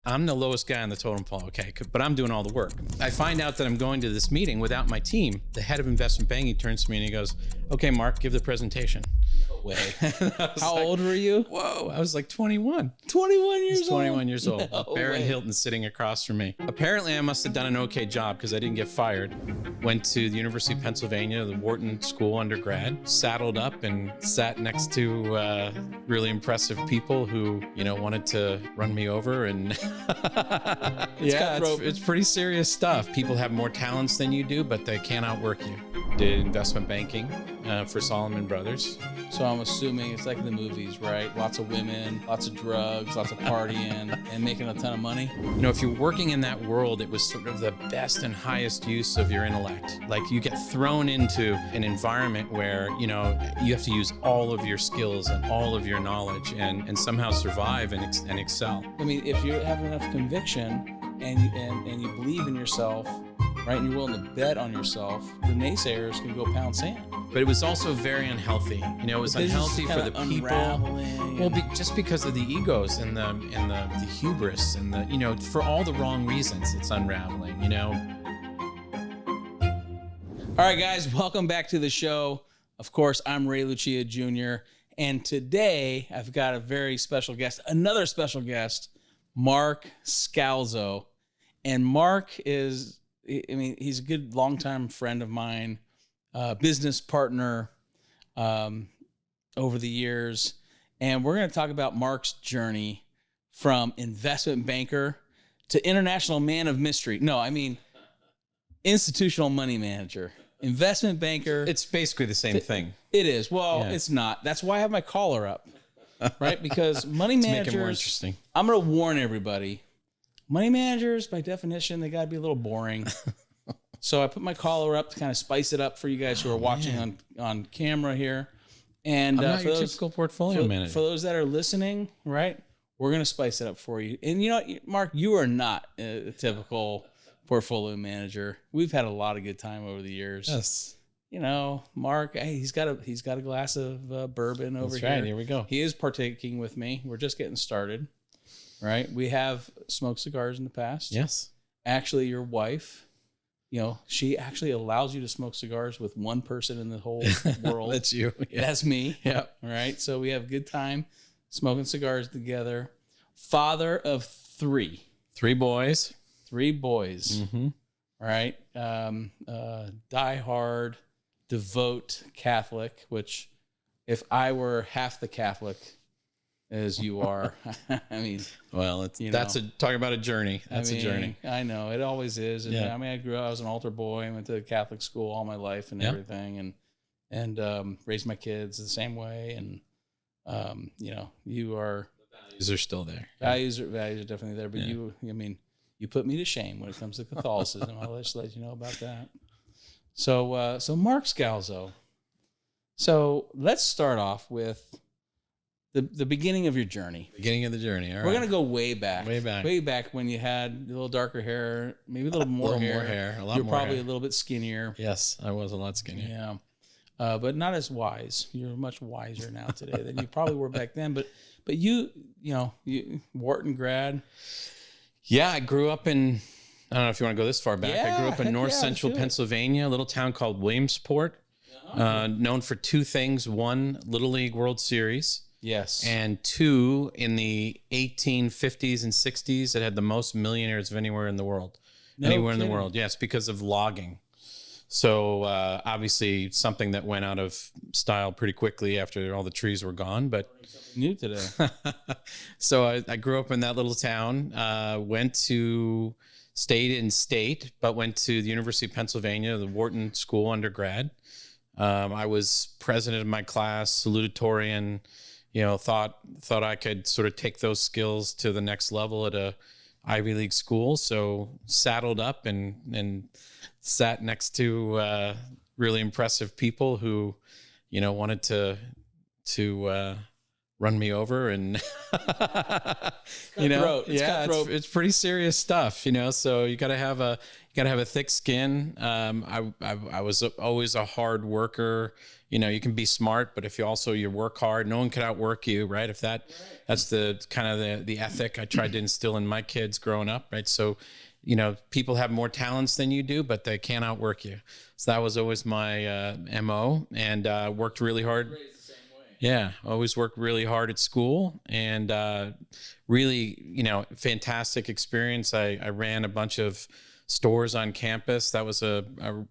I'm the lowest guy on the totem pole, okay, but I'm doing all the work. I find out that I'm going to this meeting without my team. The head of investment banking turns to me and he goes, okay, Mark, give the presentation. No way. How like, old were you? Whoa, I was like 21. 21 years old? 21 years old. No Barron way. Hilton sitting across from me. Apparently, I must have done an okay job because I didn't get fired. Went to the University of Pennsylvania, the Wharton School undergrad, saddled up and sat next to really impressive people who, wanted to run me over. And it's pretty serious stuff. People have more talents than you do, but they can't outwork you. Did investment banking for Salomon Brothers. So I'm assuming it's like the movies, right? Lots of women, lots of drugs, lots of partying, and making a ton of money. If you're working in that world, it was sort of the best and highest use of your intellect. Like you get thrown into an environment where, you have to use all of your skills and all of your knowledge and somehow survive and excel. I mean, if you have enough conviction and you believe in yourself, right, and you're willing to bet on yourself, the naysayers can go pound sand. But it was also very unhealthy. It was unhealthy for the people. Well, just because of the egos and the hubris and the, for all the wrong reasons, it's unraveling, All right, guys, welcome back to the show. Of course, I'm Ray Lucia Jr. And today I've got a very special guest, another special guest, Mark Scalzo. And Mark is, he's a good longtime friend of mine, business partner over the years. And we're going to talk about Mark's journey from investment banker to international man of mystery. No, I mean, institutional money manager, investment banker. It's basically the same thing. It is. Well, It's not. That's why I have my collar up, right? Because money managers, make it more interesting. I'm going to warn everybody. Money managers, by definition, they got to be a little boring. So I put my collar up to kind of spice it up for you guys who are watching on camera here. And I'm not for your those, typical portfolio manager. For those that are listening, right, we're going to spice it up for you. And you know what, Mark, you are not a typical portfolio manager. We've had a lot of good time over the years. Yes. Mark, hey, he's got a glass of bourbon over here. That's right. Here we go. He is partaking with me. We're just getting started, right? We have smoked cigars in the past. Yes. Actually, your wife, she actually allows you to smoke cigars with one person in the whole world. That's you. Yeah. That's me. Yeah. All right. So we have a good time smoking cigars together. Father of three. Three boys. Mm-hmm. All right. Die-hard, devout Catholic, which if I were half the Catholic as you are, I mean, well, that's talking about a journey. That's a journey. I know it always is. And yeah. I was an altar boy. I went to Catholic school all my life and everything, and raised my kids the same way. And you are. The values are still there. Values are definitely there. But you put me to shame when it comes to Catholicism. I'll just let you know about that. So Mark Scalzo. So let's start off with the beginning of your journey. Beginning of the journey. All right. We're going to go way back. Way back when you had a little darker hair, maybe a little more hair. A lot You're more probably hair. a little bit skinnier. Yes, I was a lot skinnier. Yeah. But not as wise. You're much wiser now today than you probably were back then. But you Wharton grad. Yeah, I grew up in, I don't know if you want to go this far back. Yeah, I grew up in north central Pennsylvania, a little town called Williamsport, known for two things. One, Little League World Series. Yes. And two, in the 1850s and 60s, it had the most millionaires of anywhere in the world. In the world, yes, because of logging. So obviously something that went out of style pretty quickly after all the trees were gone. But new today. So I grew up in that little town, stayed in state, but went to the University of Pennsylvania, the Wharton School undergrad. I was president of my class, salutatorian, thought I could sort of take those skills to the next level at a Ivy League school. So saddled up and sat next to really impressive people who, wanted to run me over and you know, it's pretty serious stuff, you know, so you got to have a thick skin. I was always a hard worker. You know, you can be smart, but if you work hard, no one can outwork you, right? If that's the kind of the ethic I tried to instill in my kids growing up, right? So, you know, people have more talents than you do, but they can't outwork you. So that was always my MO, and worked really hard. Yeah, always worked really hard at school, and really, you know, fantastic experience. I ran a bunch of stores on campus. That was a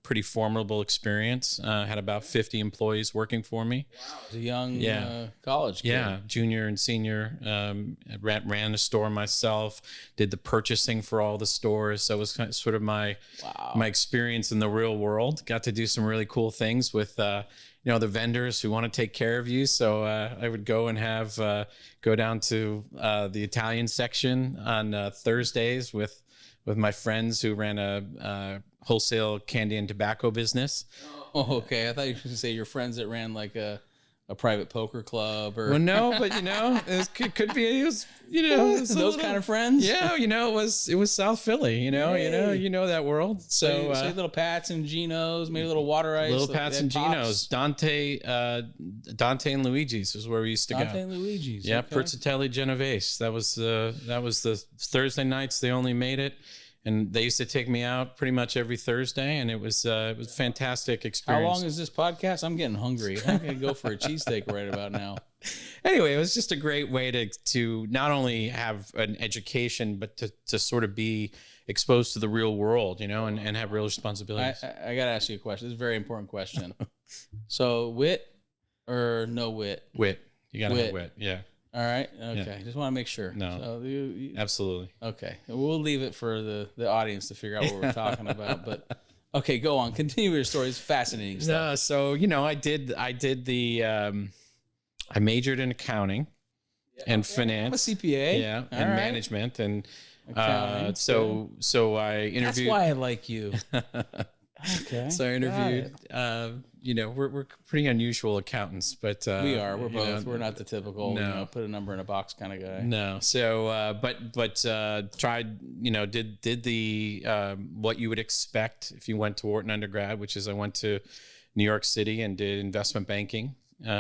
pretty formidable experience. Had about 50 employees working for me. Wow, as a young college kid. Yeah, junior and senior. Ran a store myself, did the purchasing for all the stores. So it was kind of sort of my experience in the real world. Got to do some really cool things with you know, the vendors who want to take care of you. So I would go and go down to the Italian section on Thursdays with my friends who ran a wholesale candy and tobacco business. Oh, okay. I thought you were going to say your friends that ran like a private poker club or. Well, no, but you know, it could be. It was, you know, those kind of friends. Yeah, you know, it was South Philly. You know, hey. you know that world. So little Pats and Geno's, maybe a little water ice. Little Pats and Geno's. Dante and Luigi's is where we used to go. Dante and Luigi's. Yeah, okay. Pizzatelli Genovese. That was the Thursday nights. They only made it. And they used to take me out pretty much every Thursday, and it was a fantastic experience. How long is this podcast? I'm getting hungry. I'm going to go for a cheesesteak right about now. Anyway, it was just a great way to not only have an education, but to sort of be exposed to the real world, you know, and have real responsibilities. I got to ask you a question. This is a very important question. So wit or no wit? Wit. You got to have wit. Yeah. All right. Okay. Yeah. Just want to make sure. No. So absolutely. Okay. We'll leave it for the audience to figure out what we're talking about. But okay, go on. Continue your story. It's fascinating stuff. So, you know, I did the I majored in accounting and finance. I'm a CPA. Yeah. And management. And so I interviewed. That's why I like you. Okay. So I interviewed, you know, we're pretty unusual accountants, but we are. We're both. Know, we're not the typical, you know, put a number in a box kind of guy. No. So, but tried, you know, did the what you would expect if you went to Wharton undergrad, which is I went to New York City and did investment banking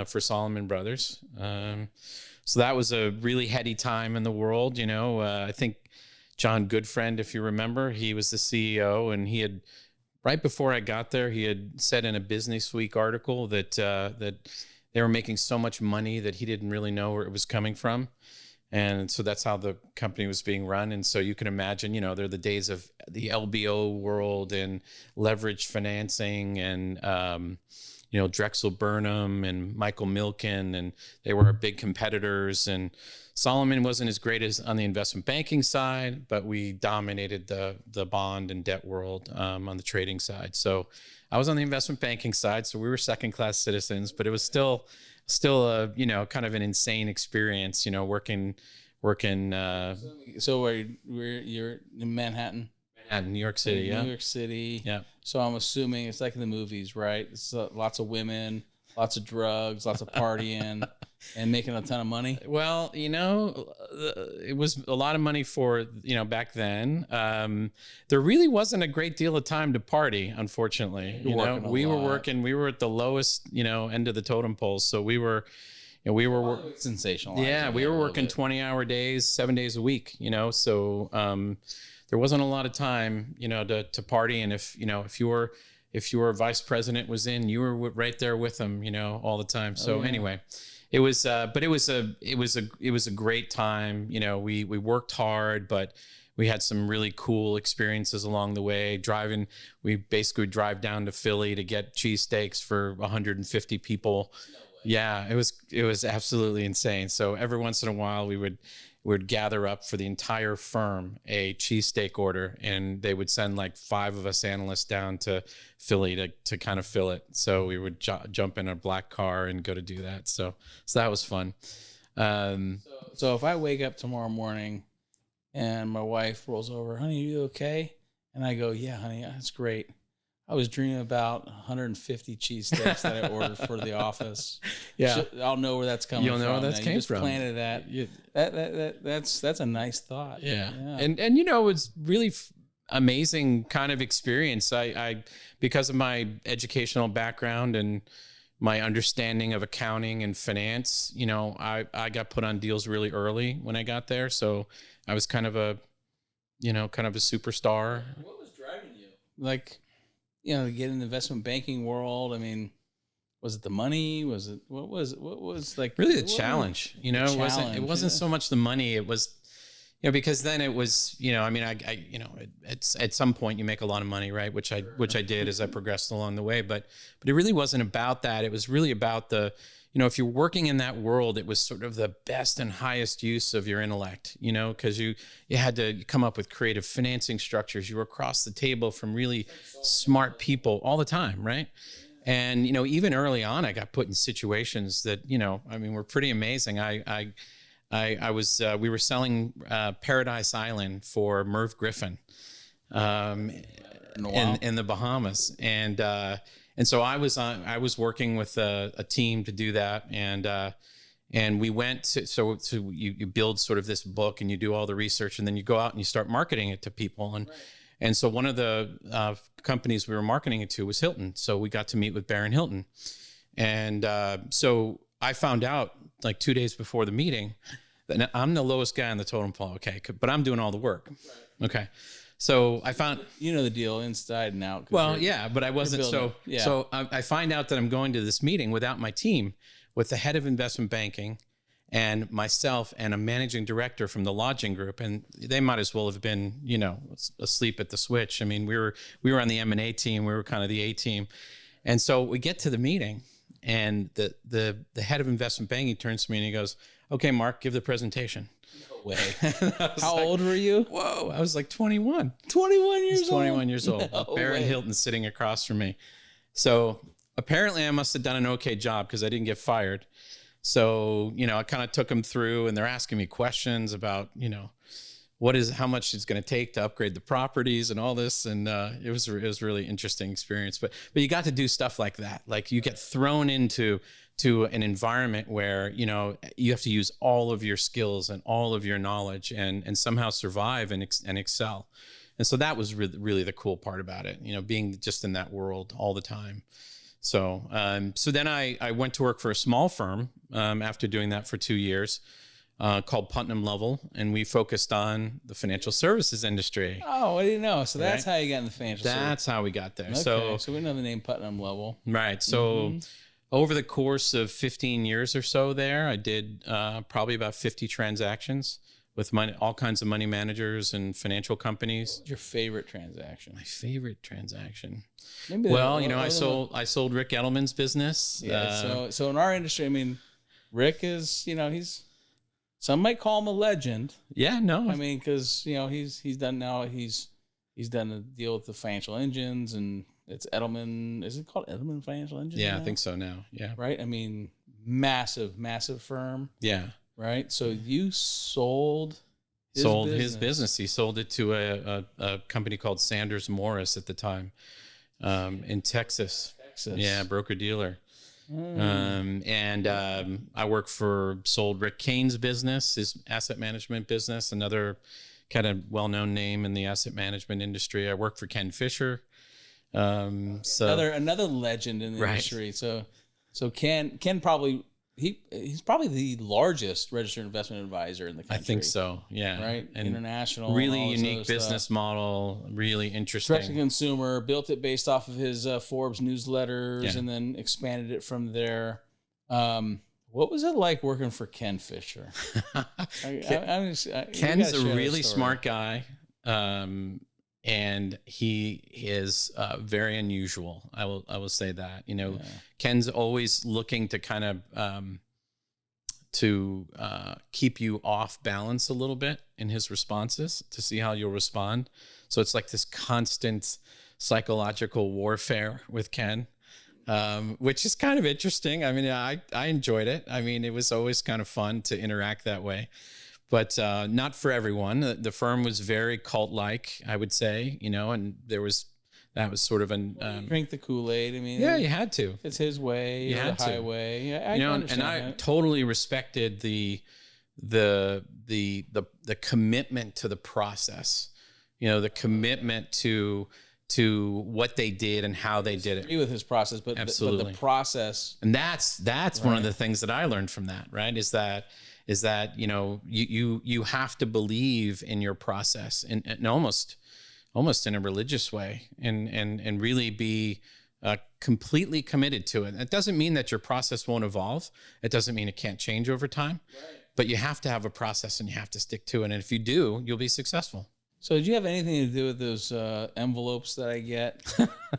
for Salomon Brothers. So that was a really heady time in the world. You know, I think John Goodfriend, if you remember, he was the CEO, and he had. Right before I got there, he had said in a Business Week article that they were making so much money that he didn't really know where it was coming from. And so that's how the company was being run. And so you can imagine, you know, they're the days of the LBO world and leveraged financing and, you know, Drexel Burnham and Michael Milken, and they were our big competitors. And Salomon wasn't as great as on the investment banking side, but we dominated the bond and debt world on the trading side. So I was on the investment banking side, so we were second-class citizens, but it was still a, you know, kind of an insane experience, you know, working. So you're in Manhattan? New York City, yeah. New York City. Yeah. So I'm assuming it's like in the movies, right? It's lots of women, lots of drugs, lots of partying, and making a ton of money. Well, you know, it was a lot of money for, you know, back then. There really wasn't a great deal of time to party, unfortunately. You know, we were working. We were at the lowest, you know, end of the totem pole. So we were. You know, sensational. Yeah, we were working 20-hour days, 7 days a week. You know, so. There wasn't a lot of time, you know, to party. And if your vice president was in, you were right there with them, you know, all the time. So anyway, it was, but it was a great time. You know, we worked hard, but we had some really cool experiences along the way. We basically drive down to Philly to get cheesesteaks for 150 people. Yeah, it was absolutely insane. So every once in a while we would gather up for the entire firm a cheesesteak order, and they would send like 5 of us analysts down to Philly to kind of fill it. So we would jump in a black car and go to do that. So that was fun. So if I wake up tomorrow morning and my wife rolls over, honey, are you okay? And I go, yeah, honey, that's great. I was dreaming about 150 cheesesteaks that I ordered for the office. Yeah. I'll know where that's coming from. You'll know where that's now. came You just from. planted that. That's a nice thought. Yeah. And you know, it's really amazing kind of experience. I because of my educational background and my understanding of accounting and finance, you know, I got put on deals really early when I got there. So I was kind of a superstar. What was driving you? Like, you know, to get in the investment banking world. I mean, was it the money? Was it what was like really the challenge? You know, it wasn't yeah. so much the money. It was, you know, because then it was, you know, I mean, I you know, it's at some point you make a lot of money, right? Which I did as I progressed along the way, but it really wasn't about that. It was really about the, you know, if you're working in that world, it was sort of the best and highest use of your intellect, you know, because you had to come up with creative financing structures. You were across the table from really smart people all the time, right? And, you know, even early on, I got put in situations that, you know, I mean, were pretty amazing. We were selling Paradise Island for Merv Griffin in the Bahamas. And so I was working with a team to do that. And we went to you build sort of this book and you do all the research and then you go out and you start marketing it to people. And so one of the companies we were marketing it to was Hilton. So we got to meet with Barron Hilton. And so I found out like 2 days before the meeting that I'm the lowest guy on the totem pole. Okay. But I'm doing all the work. Okay. So I found, you know, the deal inside and out. Well, yeah, but I wasn't. So I find out that I'm going to this meeting without my team, with the head of investment banking and myself and a managing director from the lodging group. And they might as well have been, you know, asleep at the switch. I mean, we were on the M&A team. We were kind of the A team. And so we get to the meeting and the head of investment banking turns to me and he goes, "Okay, Mark, give the presentation." Way. How old were you? Whoa, I was like 21. 21 years old? 21 years old. No Barron way. Hilton sitting across from me. So apparently I must have done an okay job because I didn't get fired. So, you know, I kind of took them through and they're asking me questions about, you know, how much it's going to take to upgrade the properties and all this. And it was a really interesting experience. But you got to do stuff like that. Like you get thrown into an environment where, you know, you have to use all of your skills and all of your knowledge and somehow survive and excel. And so that was really the cool part about it, you know, being just in that world all the time. So then I went to work for a small firm after doing that for 2 years called Putnam, Lovell, and we focused on the financial services industry. Oh, I didn't know. So that's how you got in the financial services. That's how we got there. Okay. So we know the name Putnam Lovell. Right. So over the course of 15 years or so there, I did probably about 50 transactions with all kinds of money managers and financial companies. What's your favorite transaction? My favorite transaction. Well, you know, I sold Rick Edelman's business. Yeah. So in our industry, I mean, Rick is, you know, some might call him a legend. Yeah, no. I mean, because, you know, he's done a deal with the financial engines, and it's Edelman. Is it called Edelman Financial Engines? Yeah, now? I think so now. Yeah. Right. I mean, massive firm. Yeah. Right. So you sold his business. He sold it to a company called Sanders Morris at the time, in Texas. Yeah, broker dealer. I sold Rick Kane's business, his asset management business, another kind of well-known name in the asset management industry. I worked for Ken Fisher. Another legend in the industry. So Ken probably he's probably the largest registered investment advisor in the country. I think so. Yeah. Right. And international. Really unique business model. Really interesting. Direct to consumer. Built it based off of his Forbes newsletters, and then expanded it from there. What was it like working for Ken Fisher? Ken's a really smart guy. And he is very unusual. I will say that. You know, Ken's always looking to kind of keep you off balance a little bit in his responses to see how you'll respond. So it's like this constant psychological warfare with Ken, which is kind of interesting. I mean, I enjoyed it. I mean, it was always kind of fun to interact that way. But not for everyone. The firm was very cult-like, I would say, you know, and there was that was sort of an drink the Kool-Aid. I mean, yeah, you had to. It's his way, You or had the to. highway. Yeah, And I totally respected the commitment to the process. The commitment to what they did and how they did it. Agree with his process, but Absolutely. but the process. And that's one of the things that I learned from that, right? Is that you have to believe in your process and almost in a religious way and really be completely committed to it. It doesn't mean that your process won't evolve. It doesn't mean it can't change over time, but you have to have a process and you have to stick to it. And if you do, you'll be successful. So did you have anything to do with those envelopes that I get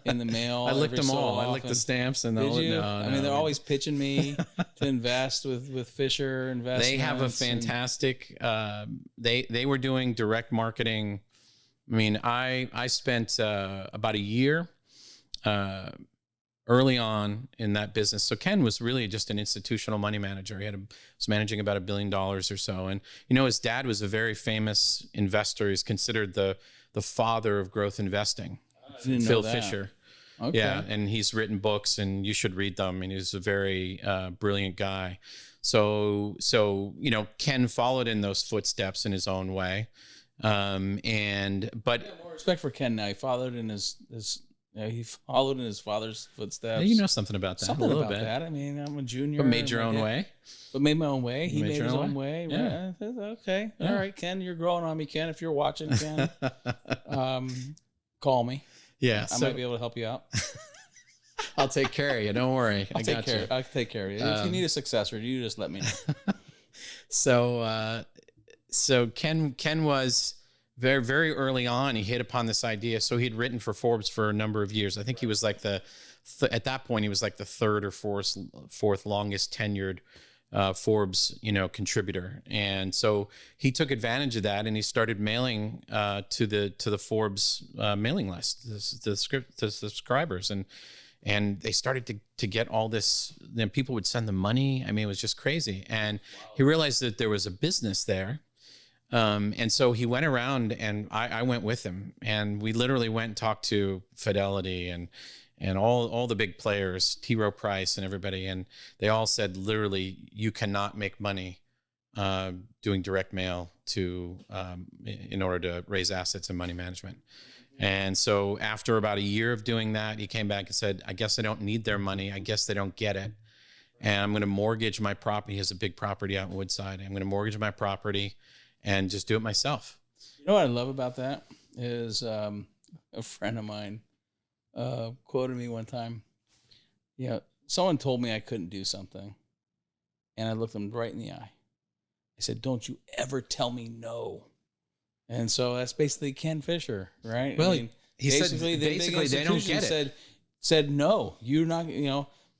in the mail? I licked them so all. often? I licked the stamps and Did you? No, I mean, they're always pitching me to invest with Fisher Investments. They have a fantastic. They were doing direct marketing. I mean, I spent about a year early on in that business. So Ken was really just an institutional money manager. He was managing about $1 billion or so. And, his dad was a very famous investor. He's considered the father of growth investing. Phil Fisher. Okay. Yeah. And he's written books and you should read them. And he's a very brilliant guy. So, Ken followed in those footsteps in his own way. But I have more respect for Ken now. He followed in he followed in his father's footsteps. you know something about that. Something a little about bit. that. I mean, I'm a junior. But made your own way. But made my own way. He made his own way. Yeah. Right? Okay. Yeah. All right, Ken, you're growing on me, Ken. If you're watching, Ken, call me. Yeah. I might be able to help you out. I'll take care of you. Don't worry. I'll take care of you. If you need a successor, you just let me know. So Ken was very, very early on. He hit upon this idea. So he had written for Forbes for a number of years. I think he was like at that point, he was like the third or fourth longest tenured Forbes, contributor. And so he took advantage of that and he started mailing to the Forbes mailing list, the subscribers. And they started to get all this, then people would send them money. I mean, it was just crazy. And he realized that there was a business there. And so he went around and I went with him and we literally went and talked to Fidelity and all the big players, T. Rowe Price and everybody. And they all said, literally, you cannot make money doing direct mail in order to raise assets and money management. And so after about a year of doing that, he came back and said, I guess I don't need their money. I guess they don't get it. And I'm going to mortgage my property. He has a big property out in Woodside. I'm going to mortgage my property and just do it myself. You know what I love about that is a friend of mine quoted me one time. Someone told me I couldn't do something. And I looked them right in the eye. I said, don't you ever tell me no. And so that's basically Ken Fisher, right? Well, I mean, he said basically they don't get it. Said no, you're not, I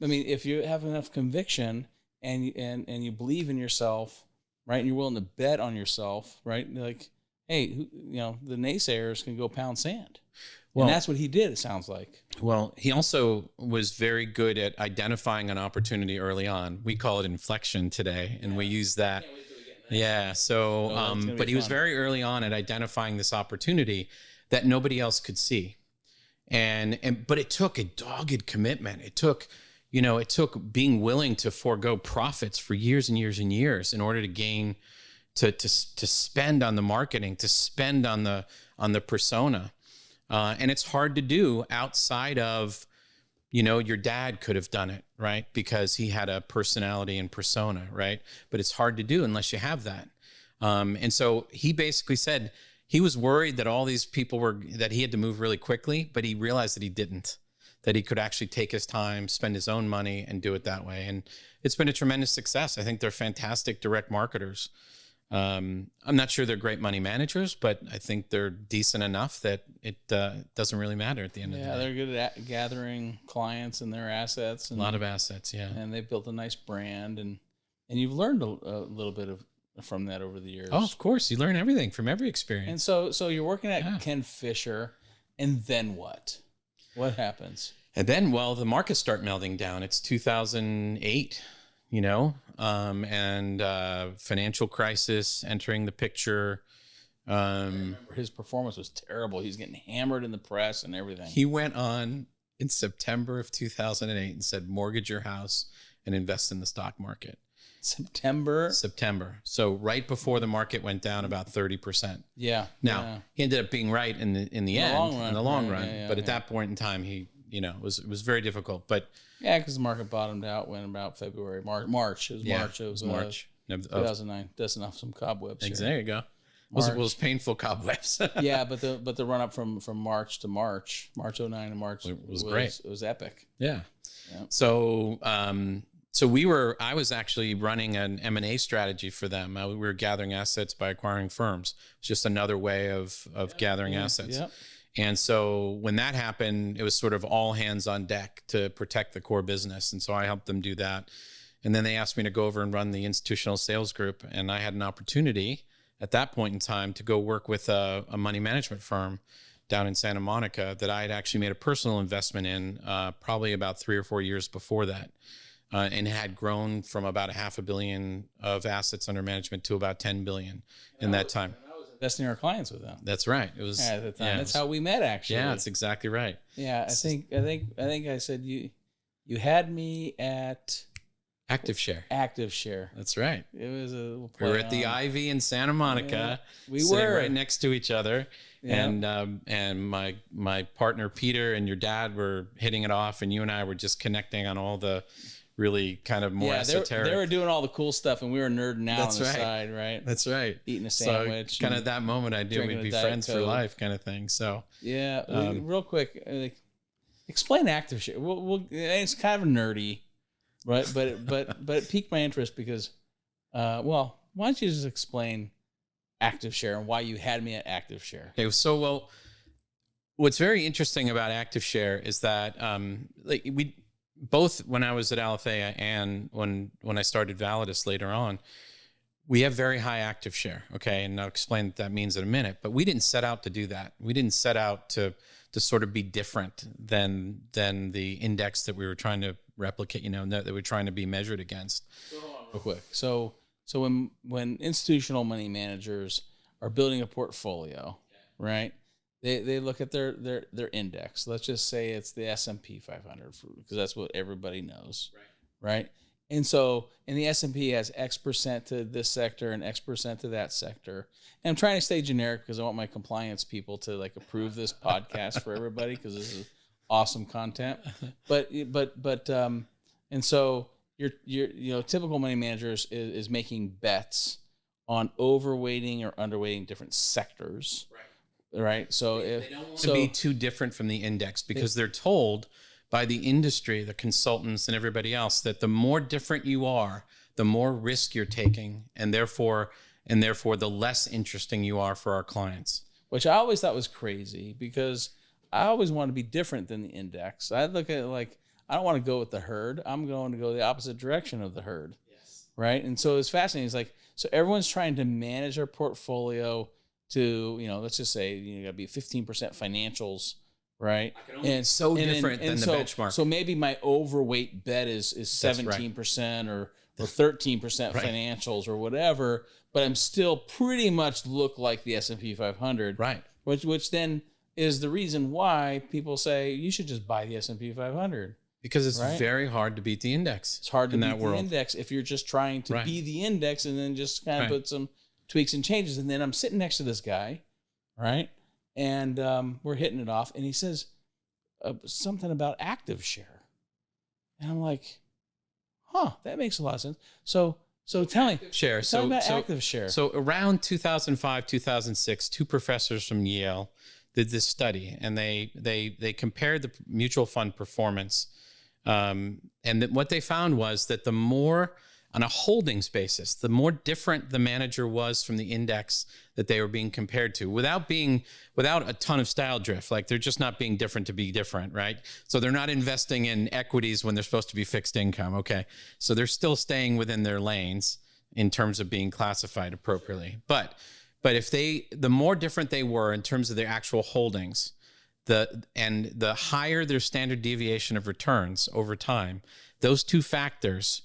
mean, if you have enough conviction and you believe in yourself, right? And you're willing to bet on yourself, right? Like, hey, the naysayers can go pound sand. Well, and that's what he did, it sounds like. Well, he also was very good at identifying an opportunity early on. We call it inflection today, and we use that. Yeah. So, but he was very early on at identifying this opportunity that nobody else could see. But it took a dogged commitment. It took being willing to forego profits for years and years and years in order to gain, to spend on the marketing, to spend on the persona. And it's hard to do outside of, your dad could have done it, right? Because he had a personality and persona, right? But it's hard to do unless you have that. And so he basically said he was worried that all these people that he had to move really quickly, but he realized that he didn't, that he could actually take his time, spend his own money and do it that way. And it's been a tremendous success. I think they're fantastic direct marketers. I'm not sure they're great money managers, but I think they're decent enough that it doesn't really matter at the end of the day. Yeah, they're good at gathering clients and their assets. And, a lot of assets, yeah. And they've built a nice brand, and you've learned a little bit from that over the years. Oh, of course. You learn everything from every experience. And so you're working at Ken Fisher, and then what? What happens? And then, the markets start melting down. It's 2008. And financial crisis entering the picture. I remember his performance was terrible. He's getting hammered in the press and everything. He went on in September of 2008 and said, mortgage your house and invest in the stock market. September. So right before the market went down about 30%. Yeah. Now he ended up being right in the end, in the long run. Yeah, but at that point in time, he, it was very difficult. But yeah, because the market bottomed out when about February, March. It was March. 2009. Dusting off some cobwebs. There you go. It was painful cobwebs. Yeah, but the run up from March to March 09 to March was great. It was epic. Yeah. So I was actually running an M&A strategy for them. We were gathering assets by acquiring firms. It's just another way of gathering assets. Yeah. And so when that happened, it was sort of all hands on deck to protect the core business. And so I helped them do that. And then they asked me to go over and run the institutional sales group. And I had an opportunity at that point in time to go work with a money management firm down in Santa Monica that I had actually made a personal investment in probably about 3 or 4 years before that. And had grown from about $500 million of assets under management to about $10 billion in that time. I was investing our clients with them. That's right. It was at the time. Yeah, that's how we met, actually. Yeah, that's exactly right. Yeah, I think I said you had me at Active Share. That's right. It was we were at the Ivy in Santa Monica. Yeah, we were right next to each other. Yeah. And my partner Peter and your dad were hitting it off, and you and I were just connecting on all the really kind of more esoteric. They were doing all the cool stuff, and we were nerding out on the side, right? That's right. Eating a sandwich. So kind of that moment, I knew we'd be friends for life, kind of thing. So yeah, real quick, explain Active Share. It's kind of nerdy, right? But it piqued my interest because, why don't you just explain Active Share and why you had me at Active Share? Okay, so what's very interesting about Active Share is that we. Both when I was at Aletheia and when I started Validus later on, we have very high active share. Okay. And I'll explain what that means in a minute, but we didn't set out to do that. We didn't set out to sort of be different than the index that we were trying to replicate, that we're trying to be measured against. Real quick. So when institutional money managers are building a portfolio, right? They look at their index. Let's just say it's the S&P 500 because that's what everybody knows, right? And so, and the S&P has X% to this sector and X% to that sector. And I'm trying to stay generic because I want my compliance people to approve this podcast for everybody because this is awesome content. But and so your typical money managers is making bets on overweighting or underweighting different sectors. Right. So they don't want to be too different from the index because they're told by the industry, the consultants and everybody else that the more different you are, the more risk you're taking and therefore the less interesting you are for our clients. Which I always thought was crazy because I always want to be different than the index. I look at it I don't want to go with the herd. I'm going to go the opposite direction of the herd. Yes. Right. And so it's fascinating. It's so everyone's trying to manage their portfolio to, let's just say, you got to be 15% financials, right? And so different than the benchmark. So maybe my overweight bet is 17% or 13% financials or whatever, but I'm still pretty much look like the S&P 500. Right. Which then is the reason why people say you should just buy the S&P 500. Because it's very hard to beat the index. It's hard to beat the index if you're just trying to be the index and then just kind of put some tweaks and changes. And then I'm sitting next to this guy, right? And we're hitting it off. And he says something about active share. And I'm like, that makes a lot of sense. So tell me. Share. Tell me about active share. So around 2005, 2006, two professors from Yale did this study. And they compared the mutual fund performance. And what they found was that the more on a holdings basis, the more different the manager was from the index that they were being compared to without a ton of style drift. They're just not being different to be different, right? So they're not investing in equities when they're supposed to be fixed income. Okay. So they're still staying within their lanes in terms of being classified appropriately. But the more different they were in terms of their actual holdings, the higher their standard deviation of returns over time, those two factors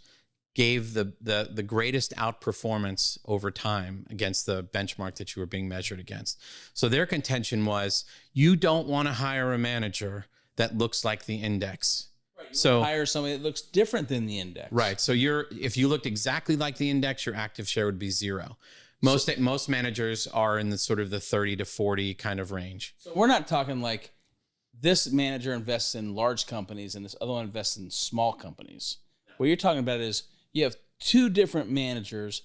gave the greatest outperformance over time against the benchmark that you were being measured against. So their contention was, you don't want to hire a manager that looks like the index. Right, so hire somebody that looks different than the index. Right. So if you looked exactly like the index, your active share would be 0. Most managers are in the sort of the 30 to 40 kind of range. So we're not talking like this manager invests in large companies and this other one invests in small companies. What you're talking about is you have 2 different managers,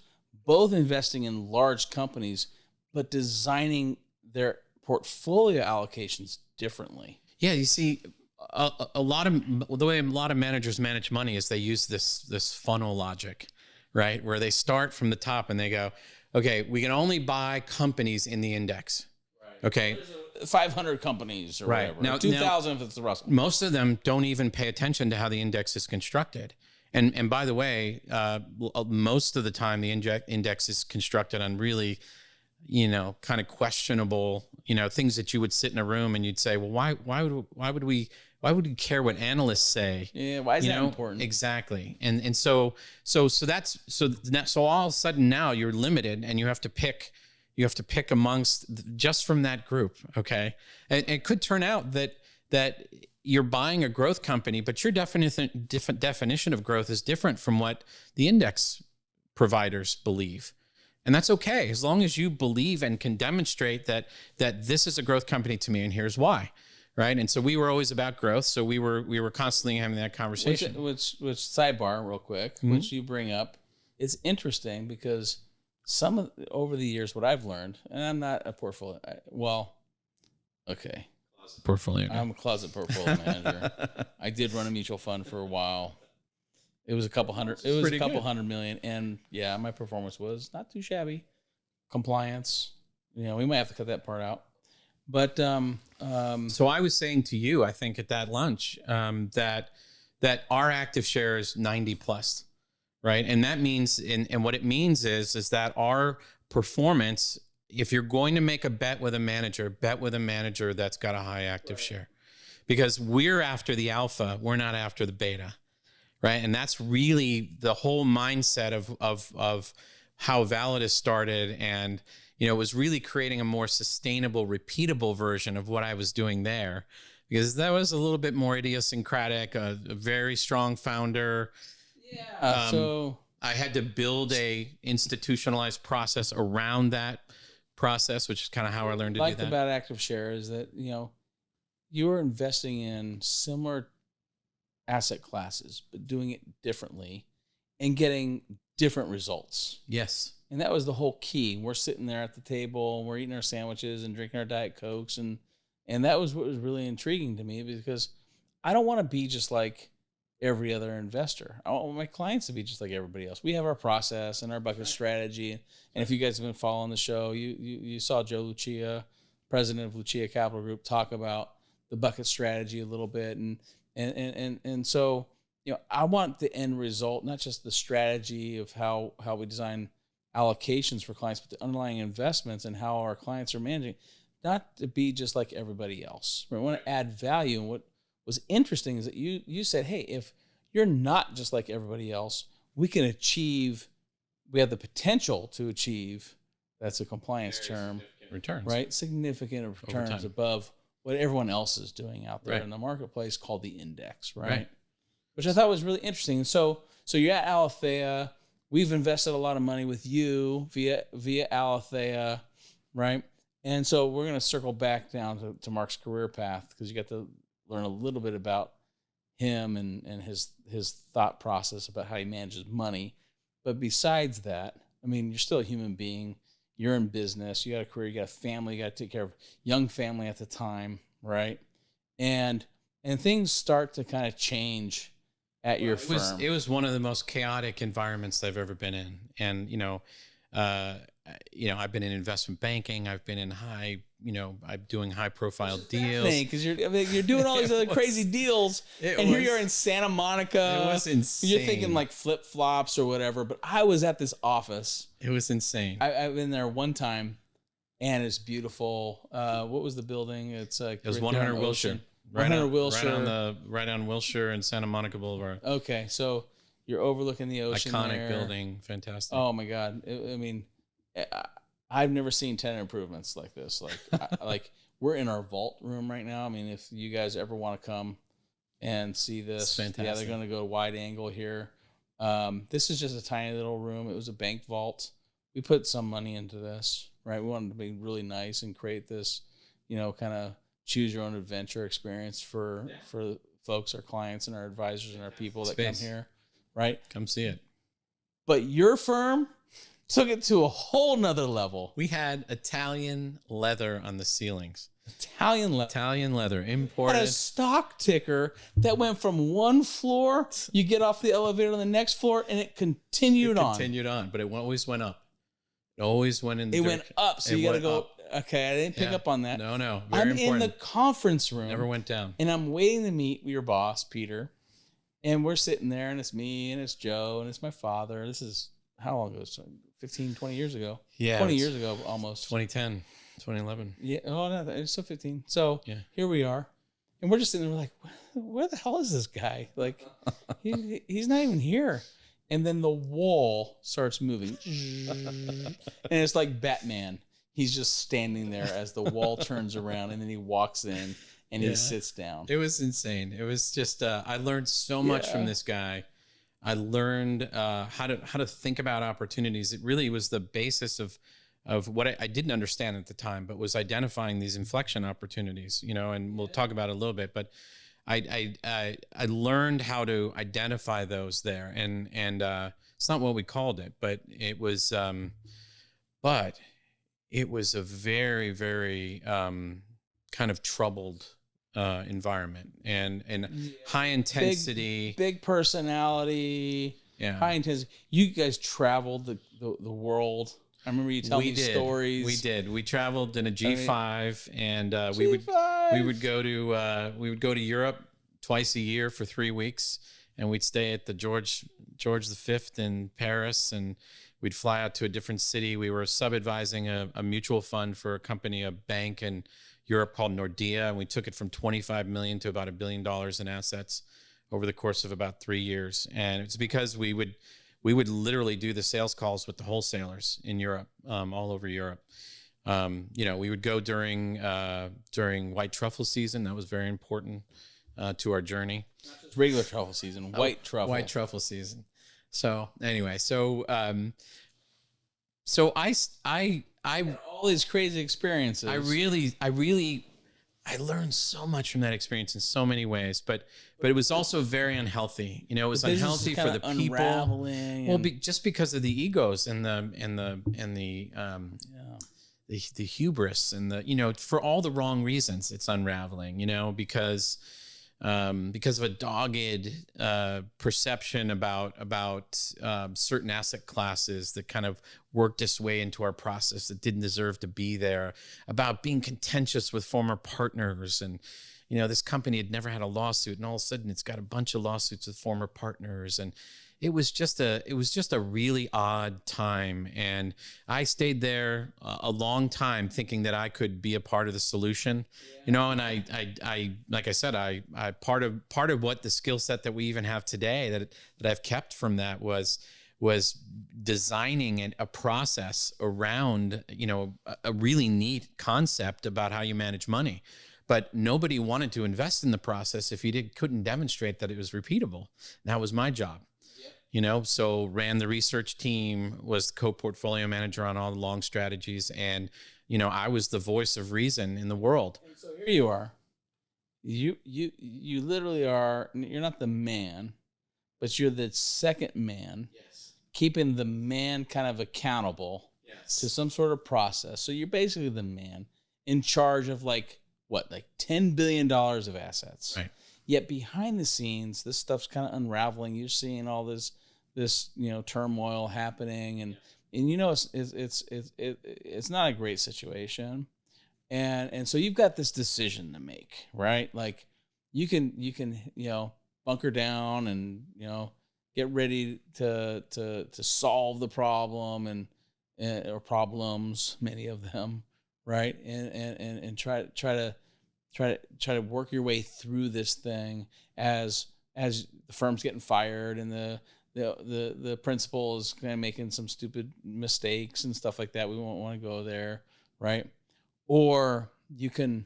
both investing in large companies, but designing their portfolio allocations differently. Yeah, you see, the way a lot of managers manage money is they use this funnel logic, right? Where they start from the top and they go, okay, we can only buy companies in the index. Right. Okay. 500 companies or whatever. Now, 2,000 if it's the Russell. Most of them don't even pay attention to how the index is constructed. And by the way, most of the time the index is constructed on really, kind of questionable, things that you would sit in a room and you'd say, well, why would we care what analysts say? Yeah, why is that important? Exactly. And so all of a sudden now you're limited and you have to pick amongst just from that group. Okay. And it could turn out that you're buying a growth company, but your different definition of growth is different from what the index providers believe. And that's okay, as long as you believe and can demonstrate that this is a growth company to me, and here's why, right? And so we were always about growth, so we were constantly having that conversation. Which sidebar, real quick, which you bring up, it's interesting because over the years, what I've learned, and I'm not a portfolio, portfolio. I'm a closet portfolio manager. I did run a mutual fund for a while. It was a couple hundred. It was a couple $100 million, and yeah, my performance was not too shabby. Compliance, we might have to cut that part out. But so I was saying to you, I think at that lunch, that our active share is 90 plus, right? And that means, and what it means is that our performance, if you're going to make a bet with a manager that's got a high active share, because we're after the alpha, we're not after the beta. Right. And that's really the whole mindset of how Validus started. And, it was really creating a more sustainable, repeatable version of what I was doing there, because that was a little bit more idiosyncratic, a very strong founder. Yeah. So I had to build a institutionalized process around that process, which is kind of how I learned to do that. About active share is that, you were investing in similar asset classes, but doing it differently and getting different results. Yes. And that was the whole key. We're sitting there at the table and we're eating our sandwiches and drinking our Diet Cokes. And that was what was really intriguing to me, because I don't want to be just like every other investor. I want my clients to be just like everybody else. We have our process and our bucket strategy. And if you guys have been following the show, you saw Joe Lucia, president of Lucia Capital Group, talk about the bucket strategy a little bit. And so, I want the end result, not just the strategy of how we design allocations for clients, but the underlying investments and how our clients are managing, not to be just like everybody else. We want to add value. And what was interesting is that you said, hey, if you're not just like everybody else, we have the potential to achieve, that's a compliance term, returns, right? Significant returns above what everyone else is doing out there in the marketplace, called the index, right? Which I thought was really interesting. And so you're at Aletheia. We've invested a lot of money with you via Aletheia, right? And so we're going to circle back down to Mark's career path, because you got to learn a little bit about him and his thought process about how he manages money. But besides that, you're still a human being. You're in business. You got a career. You got a family. You got to take care of young family at the time, right? And things start to kind of change at your firm. It was one of the most chaotic environments I've ever been in, and I've been in investment banking. I've been in I'm doing high profile deals. Because you're doing all these other crazy deals, and here you're in Santa Monica. It was insane. You're thinking like flip flops or whatever. But I was at this office. It was insane. I've been there one time, and it's beautiful. What was the building? It's like it was 100 Wilshire. Right on Wilshire. Right on Wilshire and Santa Monica Boulevard. Okay, so You're overlooking the ocean. Iconic building, fantastic. Oh my God! I've never seen tenant improvements like this. Like we're in our vault room right now. I mean, if you guys ever want to come and see this, yeah, they're going to go wide angle here. This is just a tiny little room. It was a bank vault. We put some money into this, right? We wanted to be really nice and create this, kind of choose your own adventure experience for folks, our clients and our advisors and our people that come here, right? Come see it. But your firm took it to a whole nother level. We had Italian leather on the ceilings. Italian leather imported. Had a stock ticker that went from one floor. You get off the elevator on the next floor, and it continued on. But it always went up. It always went in. It went up, so you got to go. Up. Okay, I didn't pick up on that. No, I'm important. In the conference room. Never went down. And I'm waiting to meet your boss, Peter. And we're sitting there, and it's me, and it's Joe, and it's my father. This is how long ago? 15, 20 years ago. Yeah. 20 years ago, almost. 2010, 2011. Yeah. Oh, no, it's still 15. So here we are. And we're just sitting there like, where the hell is this guy? Like, he's not even here. And then the wall starts moving. And it's like Batman. He's just standing there as the wall turns around, and then he walks in and he sits down. It was insane. It was just, I learned so much from this guy. I learned how to think about opportunities. It really was the basis of what I didn't understand at the time, but was identifying these inflection opportunities, and we'll talk about it a little bit, but I learned how to identify those there, and it's not what we called it, but it was a very, very kind of troubled environment and high intensity, big personality, high intensity. You guys traveled the world. I remember you telling me stories. We did. We traveled in a G5, and we would go to Europe twice a year for 3 weeks, and we'd stay at the George V in Paris, and we'd fly out to a different city. We were sub-advising a mutual fund for a bank in Europe called Nordea, and we took it from 25 million to about $1 billion in assets over the course of about 3 years. And it's because we would literally do the sales calls with the wholesalers in Europe, all over Europe. We would go during white truffle season. That was very important to our journey. Not just regular truffle season, white truffle season. So anyway, I all these crazy experiences. I learned so much from that experience in so many ways, but it was also very unhealthy. It was unhealthy for the people. Well, just because of the egos and the hubris and for all the wrong reasons, it's unraveling. Because of a dogged perception about certain asset classes that kind of worked its way into our process that didn't deserve to be there, about being contentious with former partners. And, this company had never had a lawsuit, and all of a sudden it's got a bunch of lawsuits with former partners. And it was just a really odd time. And I stayed there a long time thinking that I could be a part of the solution, and I like I said, I part of what the skill set that we even have today that I've kept from that was designing a process around, a really neat concept about how you manage money. But nobody wanted to invest in the process if you couldn't demonstrate that it was repeatable. That was my job. So ran the research team, was co-portfolio manager on all the long strategies. And, I was the voice of reason in the world. And so here you are. You literally are, you're not the man, but you're the second man, keeping the man kind of accountable to some sort of process. So you're basically the man in charge of like $10 billion of assets. Right. Yet behind the scenes, this stuff's kind of unraveling. You're seeing all this turmoil happening, and it's not a great situation, and so you've got this decision to make, right? Like you can bunker down and get ready to solve the problem and or problems, many of them, right? And try to work your way through this thing as the firm's getting fired and the principal is kind of making some stupid mistakes and stuff like that. We won't want to go there, right? Or you can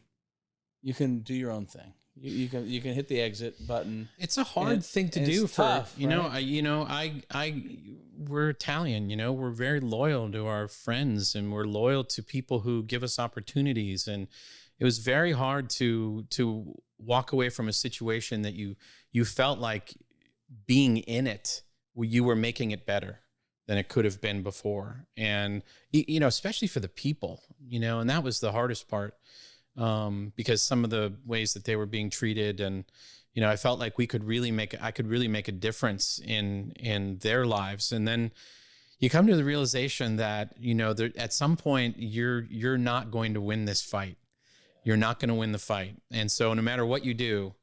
do your own thing. You can hit the exit button. It's a hard thing to do for tough, we're Italian, we're very loyal to our friends, and we're loyal to people who give us opportunities. And it was very hard to walk away from a situation that you felt like being in it, you were making it better than it could have been before. And, especially for the people, and that was the hardest part. Because some of the ways that they were being treated, and I felt like I could really make a difference in their lives. And then you come to the realization that at some point you're not going to win this fight. You're not going to win the fight, and so no matter what you do,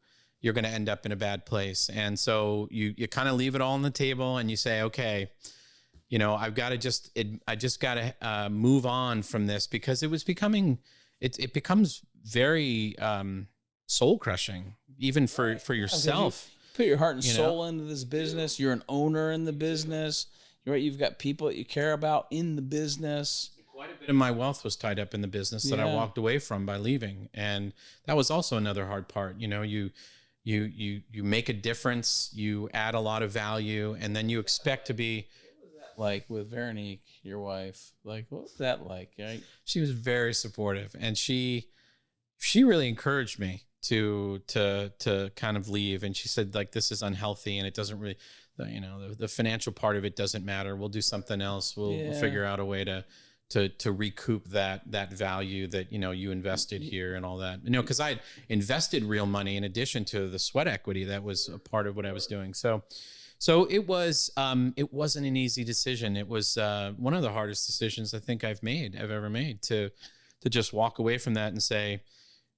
you're going to end up in a bad place. And so you kind of leave it all on the table, and you say, okay, I just got to move on from this, because it was becoming. It becomes very soul crushing, even for yourself. You put your heart and soul into this business. You're an owner in the business. You're right. You've got people that you care about in the business. Quite a bit of my wealth was tied up in the business that I walked away from by leaving, and that was also another hard part. You make a difference. You add a lot of value, and then you expect to be. Like with Veronique, your wife, like what was that like? Right? She was very supportive, and she really encouraged me to kind of leave. And she said, like, this is unhealthy, and it doesn't really, the financial part of it doesn't matter. We'll do something else. We'll figure out a way to recoup that value that you invested here and all that. Because I had invested real money in addition to the sweat equity that was a part of what I was doing. So it wasn't an easy decision. It was one of the hardest decisions I think I've ever made to just walk away from that and say,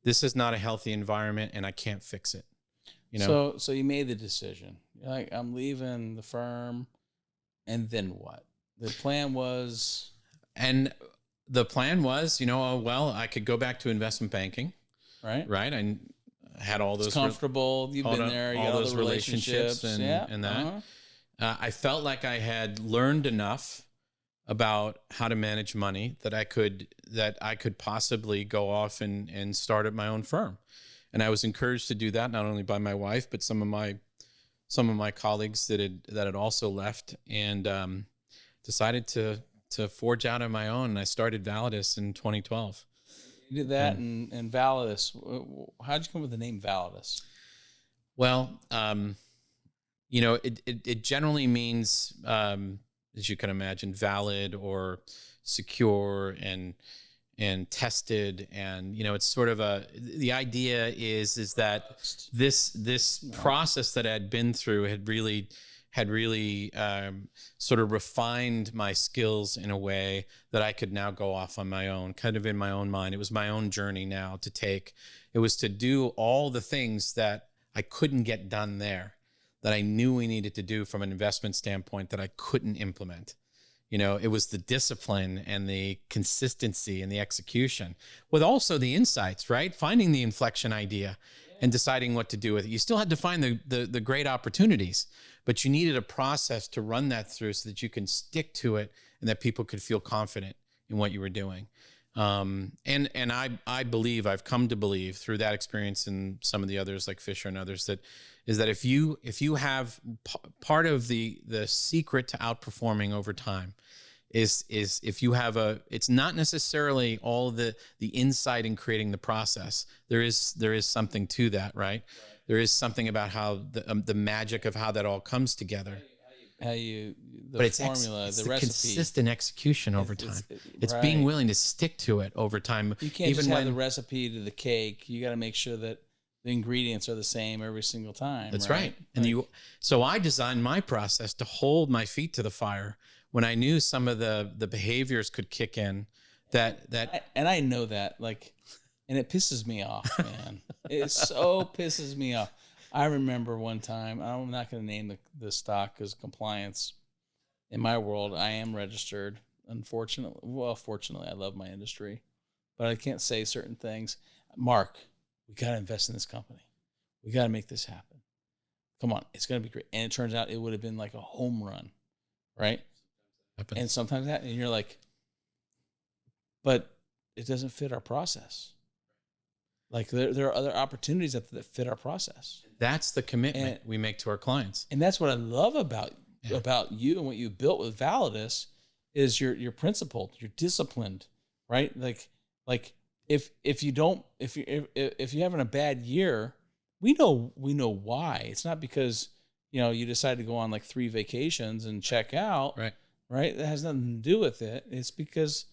this is not a healthy environment and I can't fix it. So you made the decision. You're like, I'm leaving the firm, and then what? The plan was, I could go back to investment banking. Right. I had all those comfortable. You've been there. You got all those relationships and that. I felt like I had learned enough about how to manage money that I could possibly go off and start at my own firm. And I was encouraged to do that, not only by my wife, but some of my colleagues that had also left, and decided to forge out on my own. And I started Validus in 2012. You did that, and Validus. How'd you come up with the name Validus? Well, it generally means, as you can imagine, valid or secure and tested. And, it's sort of the idea is that this process that I had been through had really sort of refined my skills in a way that I could now go off on my own, kind of in my own mind. It was my own journey now to take. It was to do all the things that I couldn't get done there, that I knew we needed to do from an investment standpoint that I couldn't implement. It was the discipline and the consistency and the execution, with also the insights, right? Finding the inflection idea and deciding what to do with it. You still had to find the great opportunities, but you needed a process to run that through so that you can stick to it and that people could feel confident in what you were doing. And I've come to believe through that experience and some of the others like Fisher and others, that if you have part of the secret to outperforming over time is if you have it's not necessarily all the insight in creating the process. There is something to that, right? There is something about how the magic of how that all comes together. But it's formula, the recipe, consistent execution over time. It's right. Being willing to stick to it over time. You can't even just have the recipe to the cake. You got to make sure that the ingredients are the same every single time. That's right. And so I designed my process to hold my feet to the fire when I knew some of the behaviors could kick in. And I know that, and it pisses me off, man. It so pisses me off. I remember one time, I'm not going to name the stock because compliance in my world, I am registered. Fortunately, I love my industry, but I can't say certain things. Mark, we got to invest in this company. We got to make this happen. come on, it's going to be great. And it turns out it would have been like a home run, right? Happens. And sometimes that, and you're like, but it doesn't fit our process. Like there are other opportunities that fit our process. That's the commitment we make to our clients. And that's what I love about you and what you built with Validus is you're principled, you're disciplined, right? Like if you're having a bad year, we know why. It's not because, you decided to go on like 3 vacations and check out, right? That has nothing to do with it. It's because,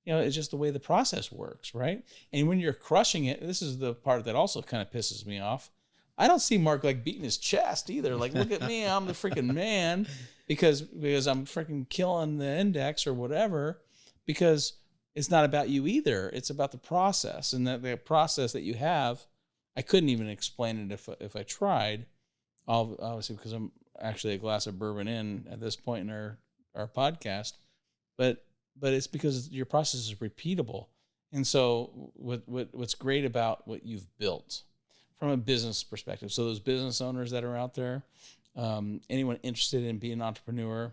it's just the way the process works, right? And when you're crushing it, this is the part that also kind of pisses me off. I don't see Mark like beating his chest either. Like, look at me, I'm the freaking man because I'm freaking killing the index or whatever, because it's not about you either. It's about the process, and that the process that you have, I couldn't even explain it if I tried, obviously, because I'm actually a glass of bourbon in at this point in our podcast, but it's because your process is repeatable. And so what's great about what you've built from a business perspective, so those business owners that are out there, anyone interested in being an entrepreneur,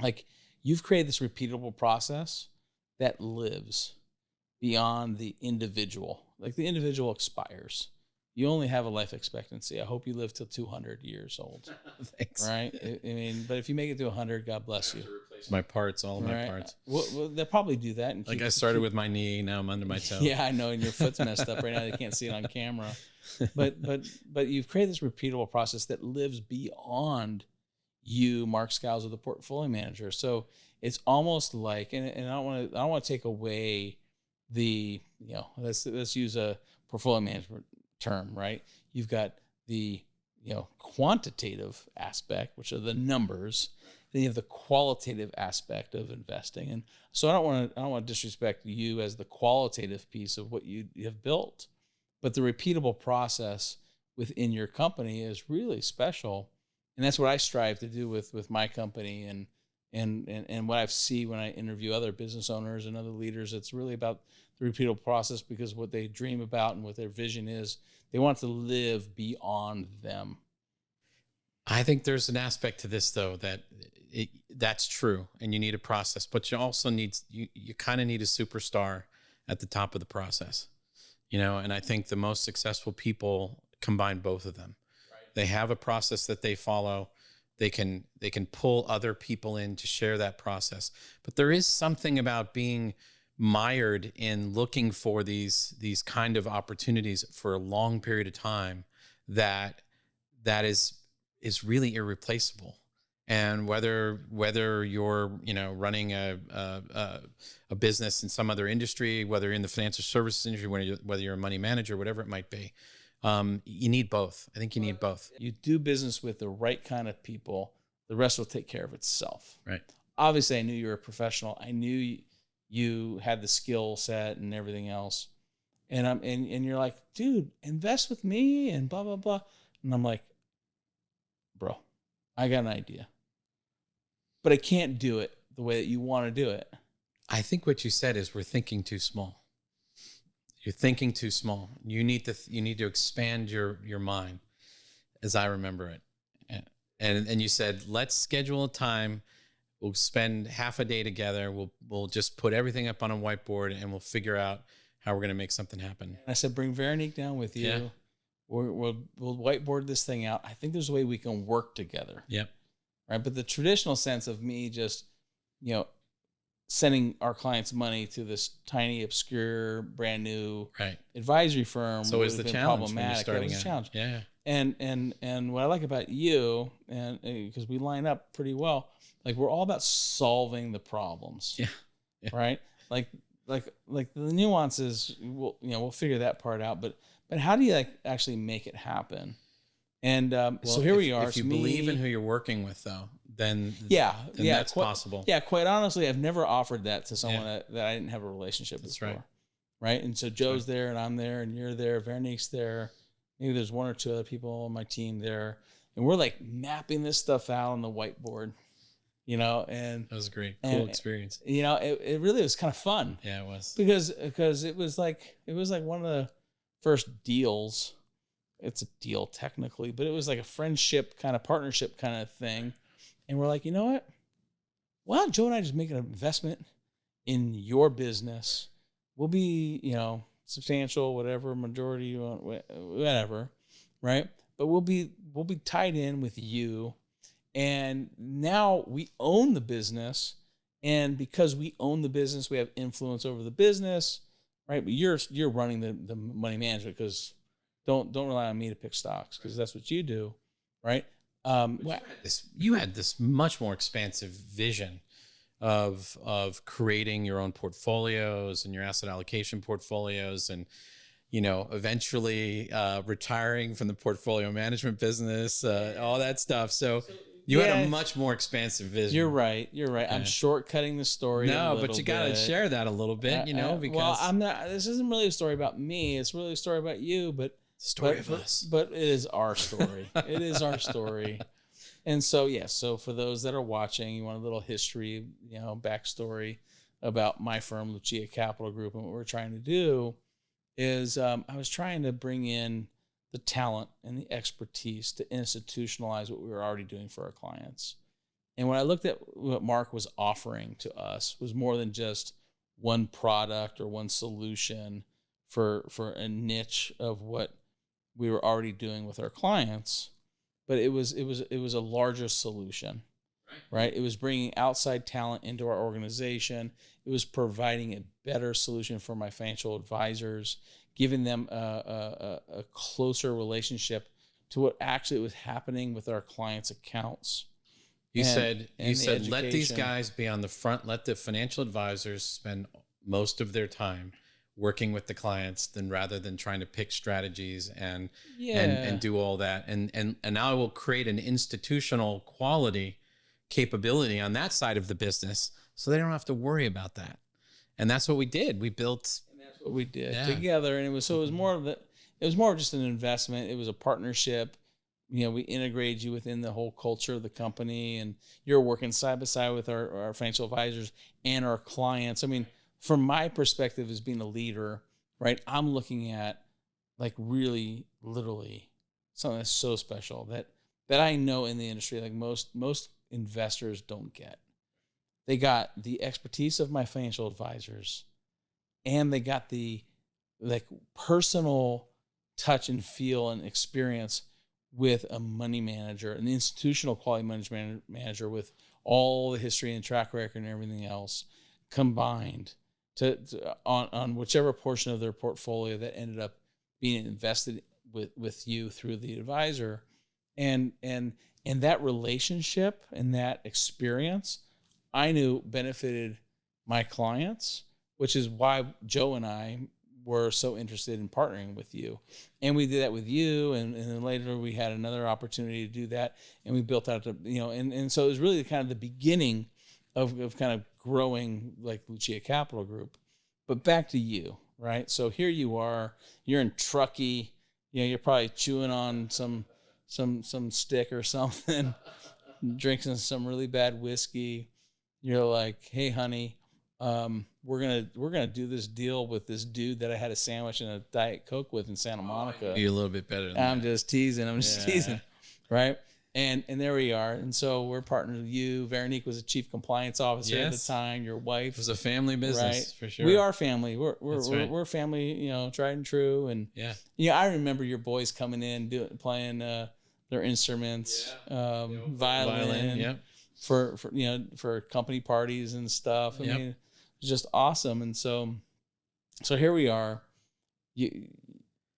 like, you've created this repeatable process that lives beyond the individual. Like, the individual expires. You only have a life expectancy. I hope you live till 200 years old. Thanks. Right? I mean, but if you make it to 100, God bless you. My parts, all of my parts. Well, they'll probably do that. And I started with my knee, now I'm under my toe. Yeah, I know, and your foot's messed up right now. They can't see it on camera. But you've created this repeatable process that lives beyond you, Mark Scalzo, the portfolio manager. So it's almost like, and I don't want to take away the, let's use a portfolio management term, right? You've got the quantitative aspect, which are the numbers. Then you have the qualitative aspect of investing. And so I don't want to disrespect you as the qualitative piece of what you have built, but the repeatable process within your company is really special. And that's what I strive to do with my company and what I see when I interview other business owners and other leaders. It's really about the repeatable process, because what they dream about and what their vision is, they want to live beyond them. I think there's an aspect to this, though, that's true, and you need a process, but you also you kind of need a superstar at the top of the process, and I think the most successful people combine both of them. Right. They have a process that they follow. They can pull other people in to share that process, but there is something about being mired in looking for these kind of opportunities for a long period of time that is really irreplaceable. And whether you're running a business in some other industry, whether you're in the financial services industry, whether you're a money manager, whatever it might be, you need both. I think you need both. You do business with the right kind of people, the rest will take care of itself. Right. Obviously, I knew you were a professional. I knew you had the skill set and everything else. And you're like, dude, invest with me and blah, blah, blah. And I'm like, bro, I got an idea, but I can't do it the way that you want to do it. I think what you said is we're thinking too small. You're thinking too small. You need to expand your mind, as I remember it. And you said, let's schedule a time. We'll spend half a day together. We'll just put everything up on a whiteboard and we'll figure out how we're going to make something happen. And I said, bring Veronique down with you. Yeah. We'll whiteboard this thing out. I think there's a way we can work together. Yep. Right. But the traditional sense of me just, sending our clients money to this tiny, obscure, brand new advisory firm. So is the challenge problematic. That was a challenge. Yeah. And what I like about you, and because we line up pretty well, like, we're all about solving the problems. Yeah. Right. Like the nuances, we'll figure that part out. But how do you actually make it happen? And so here we are. If you believe in who you're working with, though, then that's possible. Yeah, quite honestly, I've never offered that to someone that I didn't have a relationship with before. Right. And so Joe's there, and I'm there, and you're there, Veronique's there. Maybe there's one or two other people on my team there, and we're like mapping this stuff out on the whiteboard. And that was great. Cool experience. It really was kind of fun. Yeah, it was. Because it was like one of the first deals it's a deal technically, but it was like a friendship kind of partnership kind of thing. And we're like, you know what? Why don't Joe and I just make an investment in your business? We'll be, substantial, whatever, majority you want, whatever, right? But we'll be tied in with you. And now we own the business. And because we own the business, we have influence over the business, right? But you're running the money management, because don't rely on me to pick stocks, because that's what you do, right? You had this much more expansive vision of creating your own portfolios and your asset allocation portfolios, and eventually retiring from the portfolio management business, all that stuff. So you had a much more expansive vision. You're right. Okay. I'm shortcutting the story. No, but you got to share that a little bit, because well, I'm not. This isn't really a story about me. It's really a story about you. But story of us. But it is our story. It is our story. And so so for those that are watching, you want a little history, backstory about my firm, Lucia Capital Group, and what we're trying to do is I was trying to bring in the talent and the expertise to institutionalize what we were already doing for our clients. And when I looked at what Mark was offering to us, was more than just one product or one solution for a niche of what we were already doing with our clients, but it was a larger solution, right? It was bringing outside talent into our organization. It was providing a better solution for my financial advisors, giving them a closer relationship to what actually was happening with our clients' accounts. You said let these guys be on the front, let the financial advisors spend most of their time working with the clients, then rather than trying to pick strategies and do all that. And I will create an institutional quality capability on that side of the business, so they don't have to worry about that. And that's what we did. We built. And that's what we did together. And it was more of just an investment. It was a partnership. We integrated you within the whole culture of the company, and you're working side by side with our financial advisors and our clients. I mean, from my perspective as being a leader, right, I'm looking at like really literally something that's so special that I know in the industry, like most investors don't get. They got the expertise of my financial advisors, and they got the like personal touch and feel and experience with a money manager, an institutional quality money manager with all the history and track record and everything else combined on whichever portion of their portfolio that ended up being invested with you through the advisor, and that relationship and that experience, I knew benefited my clients, which is why Joe and I were so interested in partnering with you. And we did that with you, and then later we had another opportunity to do that, and we built out and so it was really kind of the beginning of kind of growing like Lucia Capital Group. But back to you, right? So here you are, you're in Truckee, you're probably chewing on some stick or something, drinking some really bad whiskey. You're like, hey honey, we're gonna do this deal with this dude that I had a sandwich and a Diet Coke with in Santa Monica. You're a little bit better than I'm just teasing, right? And there we are. And so we're partnered with you. Veronique was a chief compliance officer at the time. Your wife. It was a family business, right? For sure. We are family. We're family, tried and true. And I remember your boys coming in playing their instruments, violin, for company parties and stuff. I mean, it's just awesome. And so here we are.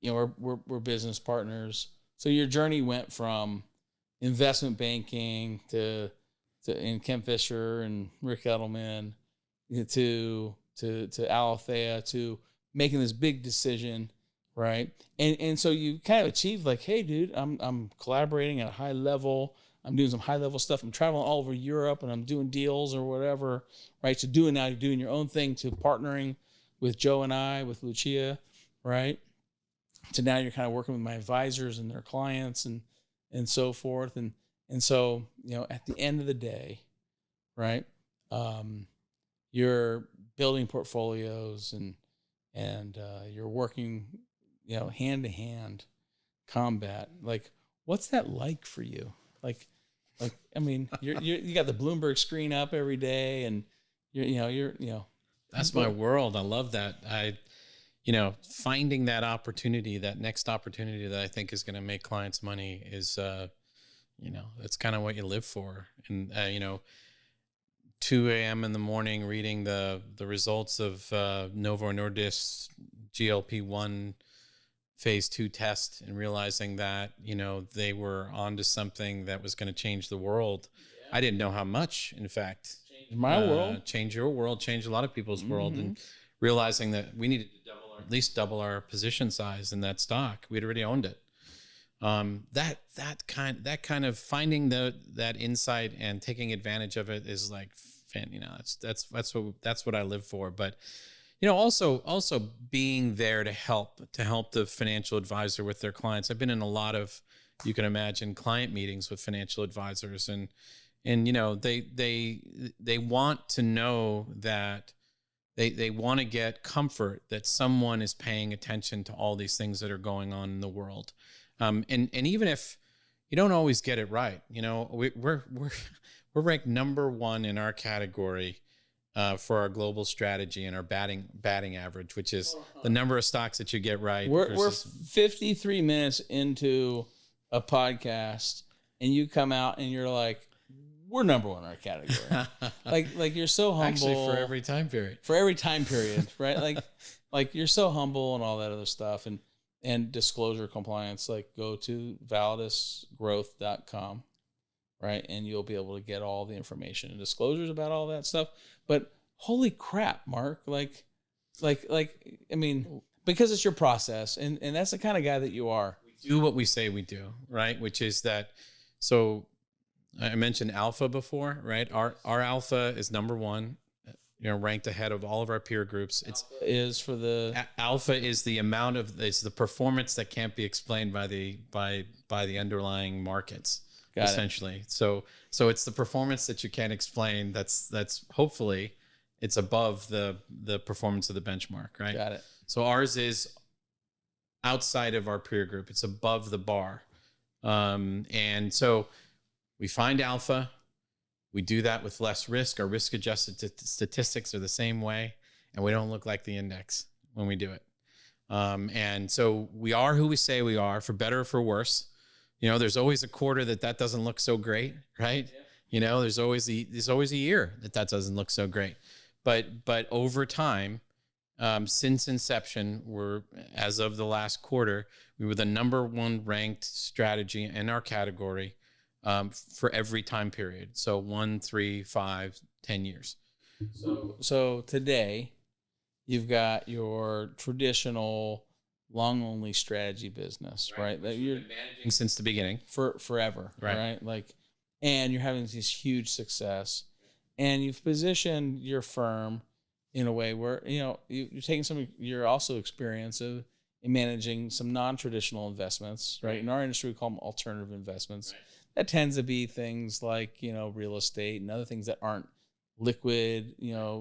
We're business partners. So your journey went from investment banking to Ken Fisher and Rick Edelman to Aletheia, to making this big decision, right? And so you kind of achieved like, hey, dude, I'm collaborating at a high level. I'm doing some high level stuff. I'm traveling all over Europe and I'm doing deals or whatever, right? So you're doing your own thing, to partnering with Joe and I, with Lucia, right? To now you're kind of working with my advisors and their clients and so forth. And so, at the end of the day, right, you're building portfolios and you're working, hand to hand combat. Like, what's that like for you? Like, I mean, you got the Bloomberg screen up every day, and you're that's my world. I love that. Finding that opportunity, that next opportunity that I think is going to make clients money is, that's kind of what you live for. And, 2 a.m. in the morning, reading the results of Novo Nordisk's GLP-1 phase 2 test and realizing that, they were onto something that was going to change the world. Yeah. I didn't know how much, in fact. Change my world. Change your world, change a lot of people's world. And realizing that we needed to at least double our position size in that stock. We'd already owned it. That kind of finding that insight and taking advantage of it is like, that's what I live for. But, also being there to help the financial advisor with their clients. I've been in a lot of, you can imagine, client meetings with financial advisors, and they want to know that they want to get comfort that someone is paying attention to all these things that are going on in the world. And even if you don't always get it right, we're ranked number 1 in our category for our global strategy and our batting average, which is the number of stocks that you get right. We're 53 minutes into a podcast, and you come out and you're like, we're number 1 in our category. like you're so humble. Actually, for every time period, right? Like you're so humble and all that other stuff, and disclosure compliance. Like, go to validusgrowth.com, right? And you'll be able to get all the information and disclosures about all that stuff. But holy crap, Mark, like, I mean, because it's your process, and that's the kind of guy that you are. We do what we say we do, right? Which is that, so I mentioned alpha before, right? Our alpha is number 1, ranked ahead of all of our peer groups. Alpha is the amount of, it's the performance that can't be explained by the underlying markets. Got essentially. It. So it's the performance that you can't explain. That's hopefully it's above the performance of the benchmark, right? Got it. So ours is outside of our peer group. It's above the bar. And so we find alpha. We do that with less risk. Our risk-adjusted statistics are the same way, and we don't look like the index when we do it. And so we are who we say we are, for better or for worse. There's always a quarter that doesn't look so great, right? Yeah. There's always a year that doesn't look so great. But over time, since inception, as of the last quarter, we were the number 1 ranked strategy in our category for every time period. So 1, 3, 5, 10 years. So today you've got your traditional long only strategy business, right? That you're managing since the beginning forever, right? Like, and you're having this huge success, and you've positioned your firm in a way where, you're taking you're also experienced in managing some non-traditional investments, right? In our industry, we call them alternative investments. Right. That tends to be things like, real estate and other things that aren't liquid,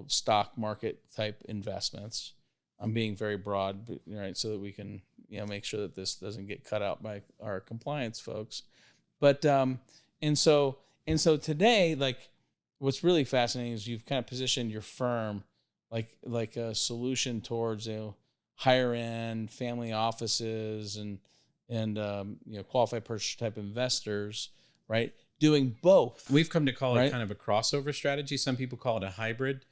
stock market type investments. I'm being very broad, right? So that we can, make sure that this doesn't get cut out by our compliance folks. But, and so today, like, what's really fascinating is you've kind of positioned your firm like a solution towards, higher end family offices and qualified purchase type investors, right? Doing both. We've come to call it kind of a crossover strategy. Some people call it a hybrid,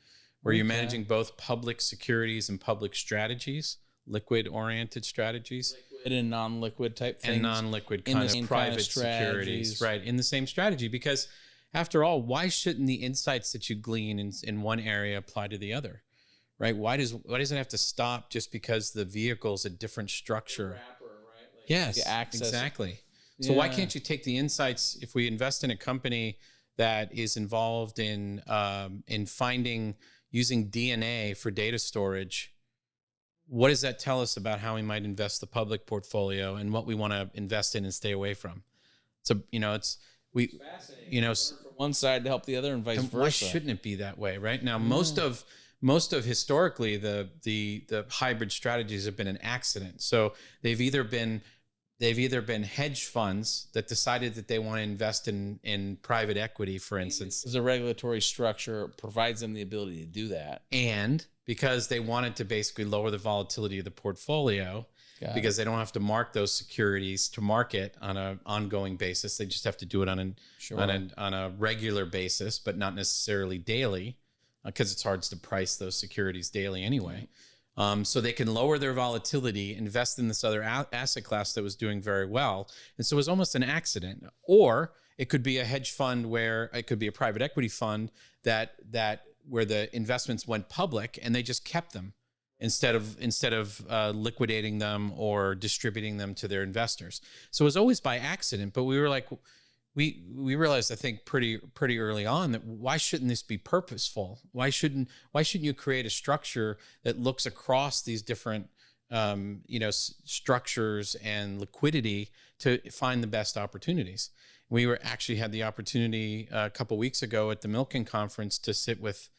where you're managing both public securities and public strategies, liquid-oriented strategies. Liquid and non-liquid type things. And non-liquid kind of private securities, right, in the same strategy. Because after all, why shouldn't the insights that you glean in one area apply to the other, right? Why does it have to stop just because the vehicle's a different structure? Wrapper, right? Yes, exactly. So why can't you take the insights, if we invest in a company that is involved in using DNA for data storage, what does that tell us about how we might invest the public portfolio and what we want to invest in and stay away from? So, it's from one side to help the other and vice versa. Why shouldn't it be that way, right? Now, most of historically the hybrid strategies have been an accident. So they've either been they've either been hedge funds that decided that they want to invest in private equity, for instance. The regulatory structure provides them the ability to do that. And because they wanted to basically lower the volatility of the portfolio, because they don't have to mark those securities to market on an ongoing basis. They just have to do it on a regular basis, but not necessarily daily, because it's hard to price those securities daily anyway. So they can lower their volatility, invest in this other asset class that was doing very well. And so it was almost an accident. Or it could be a hedge fund where it could be a private equity fund that where the investments went public and they just kept them instead of liquidating them or distributing them to their investors. So it was always by accident. But we were like, we realized, I think, pretty early on that why shouldn't this be purposeful? Why shouldn't you create a structure that looks across these different structures and liquidity to find the best opportunities? We actually had the opportunity a couple weeks ago at the Milken conference to sit with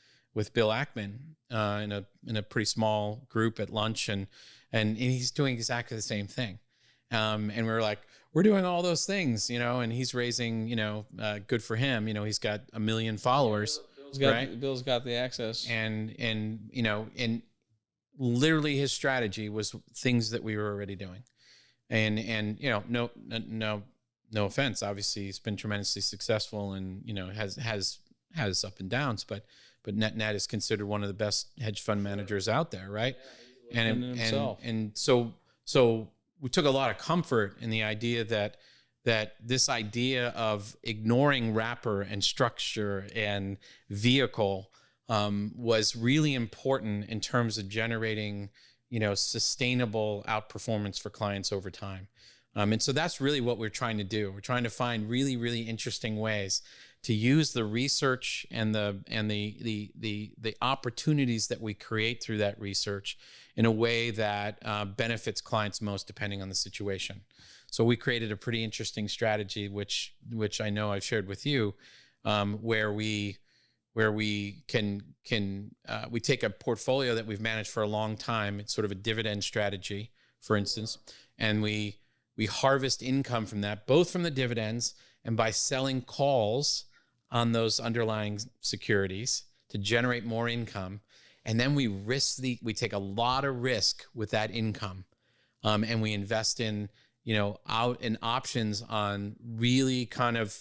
Bill Ackman in a pretty small group at lunch, and he's doing exactly the same thing. And we were like, we're doing all those things, and he's raising, good for him. He's got 1 million followers. Bill's got the access. And literally his strategy was things that we were already doing. And no offense. Obviously he's been tremendously successful and, has up and downs, but net is considered one of the best hedge fund managers out there. Right. And so we took a lot of comfort in the idea that this idea of ignoring wrapper and structure and vehicle was really important in terms of generating, sustainable outperformance for clients over time. And so that's really what we're trying to do. We're trying to find really, really interesting ways to use the research and the opportunities that we create through that research in a way that benefits clients most, depending on the situation. So we created a pretty interesting strategy, which I know I've shared with you, where we can we take a portfolio that we've managed for a long time. It's sort of a dividend strategy, for instance, and we harvest income from that, both from the dividends and by selling calls on those underlying securities to generate more income. And then we take a lot of risk with that income, and we invest in options on really kind of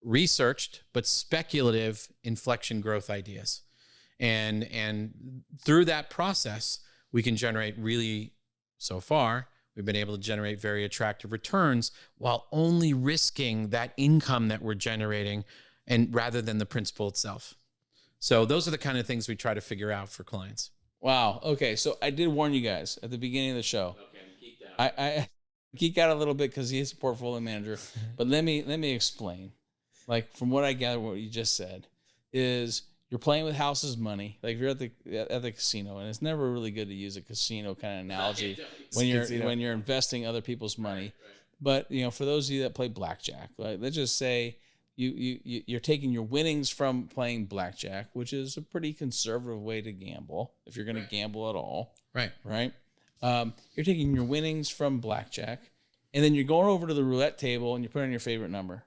researched but speculative inflection growth ideas, and through that process we can generate so far we've been able to generate very attractive returns while only risking that income that we're generating, and rather than the principal itself. So those are the kind of things we try to figure out for clients. Wow. Okay. So I did warn you guys at the beginning of the show. Okay, I geek out a little bit because he's a portfolio manager. But let me explain. Like, from what I gather, what you just said is you're playing with house's money. Like, if you're at the casino, and it's never really good to use a casino kind of analogy when you're investing other people's money. Right. But for those of you that play blackjack, like, let's just say you're taking your winnings from playing blackjack, which is a pretty conservative way to gamble if you're going to gamble at all. Right. You're taking your winnings from blackjack, and then you're going over to the roulette table and you put in your favorite number,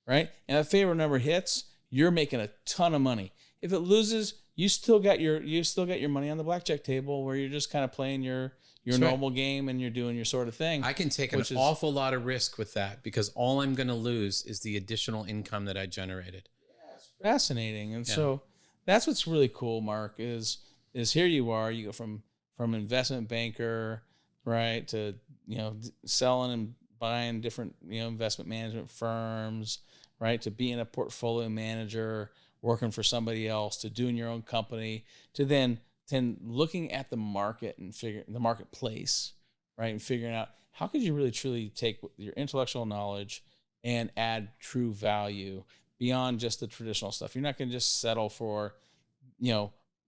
right? And if that favorite number hits, you're making a ton of money. If it loses, you still got your money on the blackjack table, where you're just kind of playing your normal game and you're doing your sort of thing. I can take an awful lot of risk with that, because all I'm going to lose is the additional income that I generated. Yeah, it's fascinating. And so that's what's really cool, Mark, is here you are, you go from investment banker, right, to, selling and buying different, investment management firms, right, to being a portfolio manager, working for somebody else, to doing your own company, to then looking at the market and the marketplace, right, and figuring out how could you really truly take your intellectual knowledge and add true value beyond just the traditional stuff. You're not going to just settle for,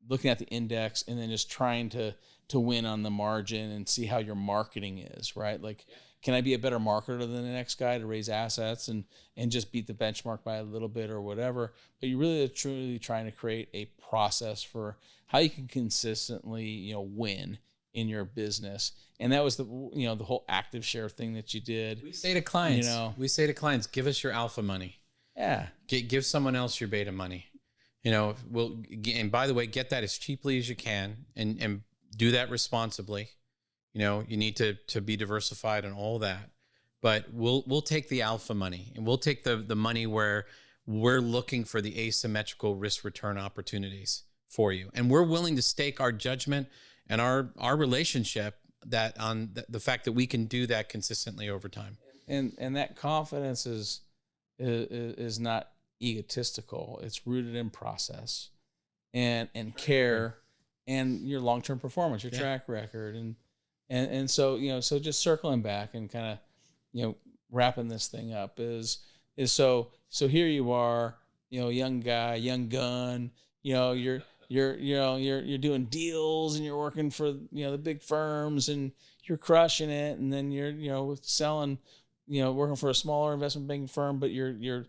looking at the index and then just trying to win on the margin and see how your marketing is, right? Like, can I be a better marketer than the next guy to raise assets and just beat the benchmark by a little bit or whatever? But you really are truly trying to create a process for how you can consistently, win in your business. And that was the whole active share thing that you did. We say to clients, give us your alpha money. Yeah. Give someone else your beta money. And by the way, get that as cheaply as you can and do that responsibly. You need to be diversified and all that. But we'll take the alpha money, and we'll take the money where we're looking for the asymmetrical risk return opportunities for you. And we're willing to stake our judgment and our relationship that on the fact that we can do that consistently over time. And that confidence is not egotistical. It's rooted in process and care and your long-term performance, your track record. And so, so just circling back and kind of, wrapping this thing up is so here you are, young guy, young gun, you're doing deals and you're working for, the big firms and you're crushing it. And then you're, selling, working for a smaller investment banking firm, but you're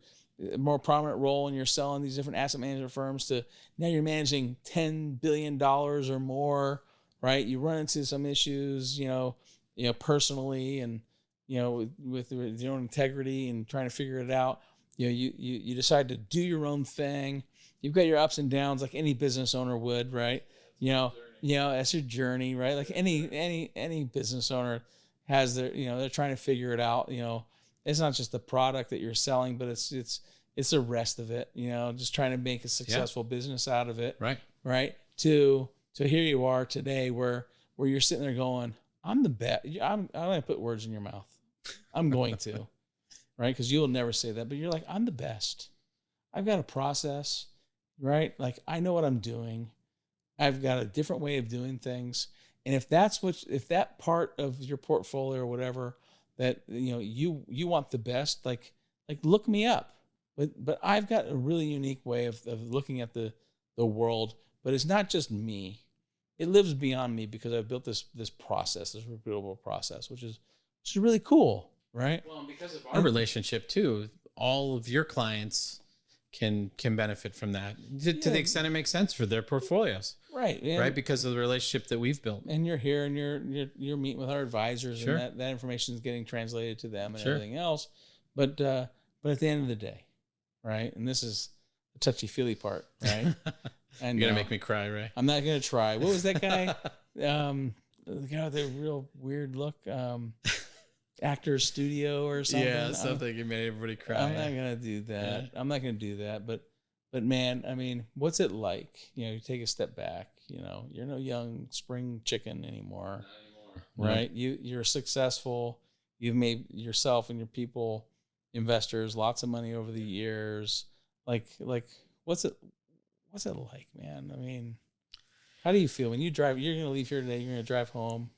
a more prominent role and you're selling these different asset management firms to now you're managing $10 billion or more, right? You run into some issues, personally and, with your own integrity and trying to figure it out. You decide to do your own thing. You've got your ups and downs like any business owner would, right? That's your journey, right? Like any business owner has their, they're trying to figure it out. It's not just the product that you're selling, but it's the rest of it, just trying to make a successful business out of it. Right. To here you are today where you're sitting there going, I'm the best. I'm going to put words in your mouth. I'm going to, right? Because you'll never say that, but you're like, I'm the best. I've got a process, right? Like I know what I'm doing. I've got a different way of doing things. And if that part of your portfolio or whatever that, you want the best, like look me up, but I've got a really unique way of looking at the world, but it's not just me. It lives beyond me because I've built this process, this repeatable process, which is really cool, right? Well, and because of our relationship too, all of your clients can benefit from that to the extent it makes sense for their portfolios, right? Right, because of the relationship that we've built. And you're here, and you're meeting with our advisors, and that information is getting translated to them and everything else. But at the end of the day, right? And this is the touchy feely part, right? You're gonna make me cry, Ray. I'm not gonna try. What was that guy? The guy with the real weird look, Actors Studio or something. Yeah, something you made everybody cry. I'm not gonna do that. I'm not gonna do that. But man, I mean, what's it like? You take a step back. You're no young spring chicken anymore. Not anymore. Right? You're successful. You've made yourself and your people investors lots of money over the years. Like what's it like, man? I mean, how do you feel when you drive? You're going to leave here today. You're going to drive home.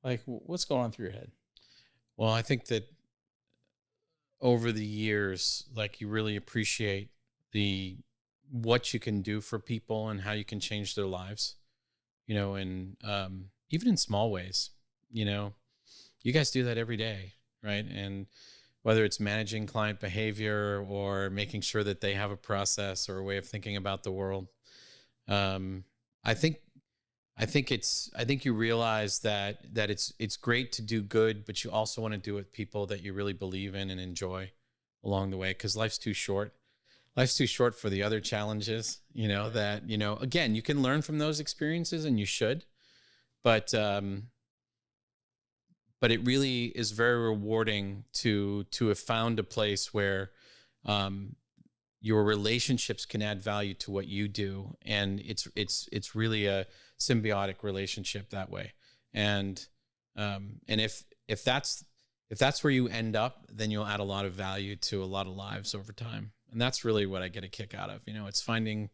Like, what's going on through your head? Well, I think that over the years, like you really appreciate what you can do for people and how you can change their lives, and even in small ways, you guys do that every day, right? And whether it's managing client behavior or making sure that they have a process or a way of thinking about the world. I think you realize that it's great to do good, but you also want to do it with people that you really believe in and enjoy along the way. 'Cause life's too short. Life's too short for the other challenges, again, you can learn from those experiences and you should, but it really is very rewarding to have found a place where your relationships can add value to what you do, and it's really a symbiotic relationship that way. And if that's where you end up, then you'll add a lot of value to a lot of lives over time, and that's really what I get a kick out of. It's finding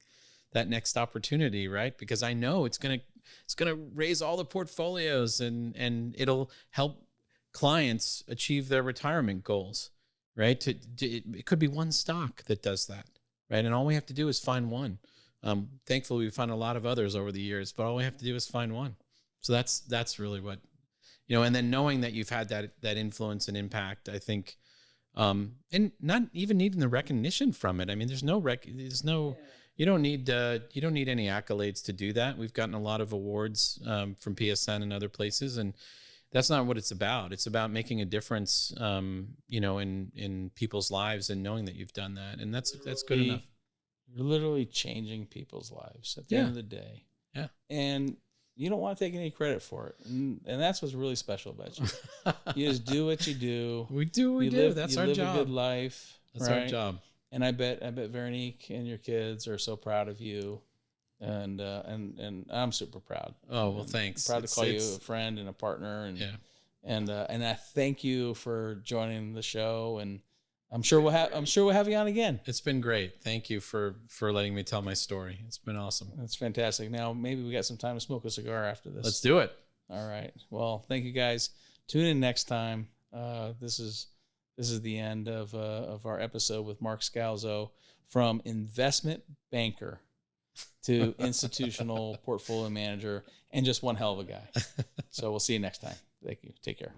that next opportunity, right? Because I know it's gonna raise all the portfolios and it'll help clients achieve their retirement goals, right? It could be one stock that does that, right? And all we have to do is find one. Thankfully, we found a lot of others over the years, but all we have to do is find one. So that's really what, and then knowing that you've had that influence and impact, I think, and not even needing the recognition from it. I mean, there's no You don't need any accolades to do that. We've gotten a lot of awards from PSN and other places, and that's not what it's about. It's about making a difference, in people's lives and knowing that you've done that, and that's good enough. You're literally changing people's lives at the end of the day. Yeah, and you don't want to take any credit for it, and that's what's really special about you. You just do what you do. We do what we do. That's our job. You live a good life. That's our job. And I bet Veronique and your kids are so proud of you, and I'm super proud. Oh well, thanks. I'm proud to call you a friend and a partner, and I thank you for joining the show, and I'm sure we'll have you on again. It's been great. Thank you for letting me tell my story. It's been awesome. That's fantastic. Now maybe we got some time to smoke a cigar after this. Let's do it. All right. Well, thank you guys. Tune in next time. This is the end of our episode with Mark Scalzo, from investment banker to institutional portfolio manager, and just one hell of a guy. So we'll see you next time. Thank you. Take care.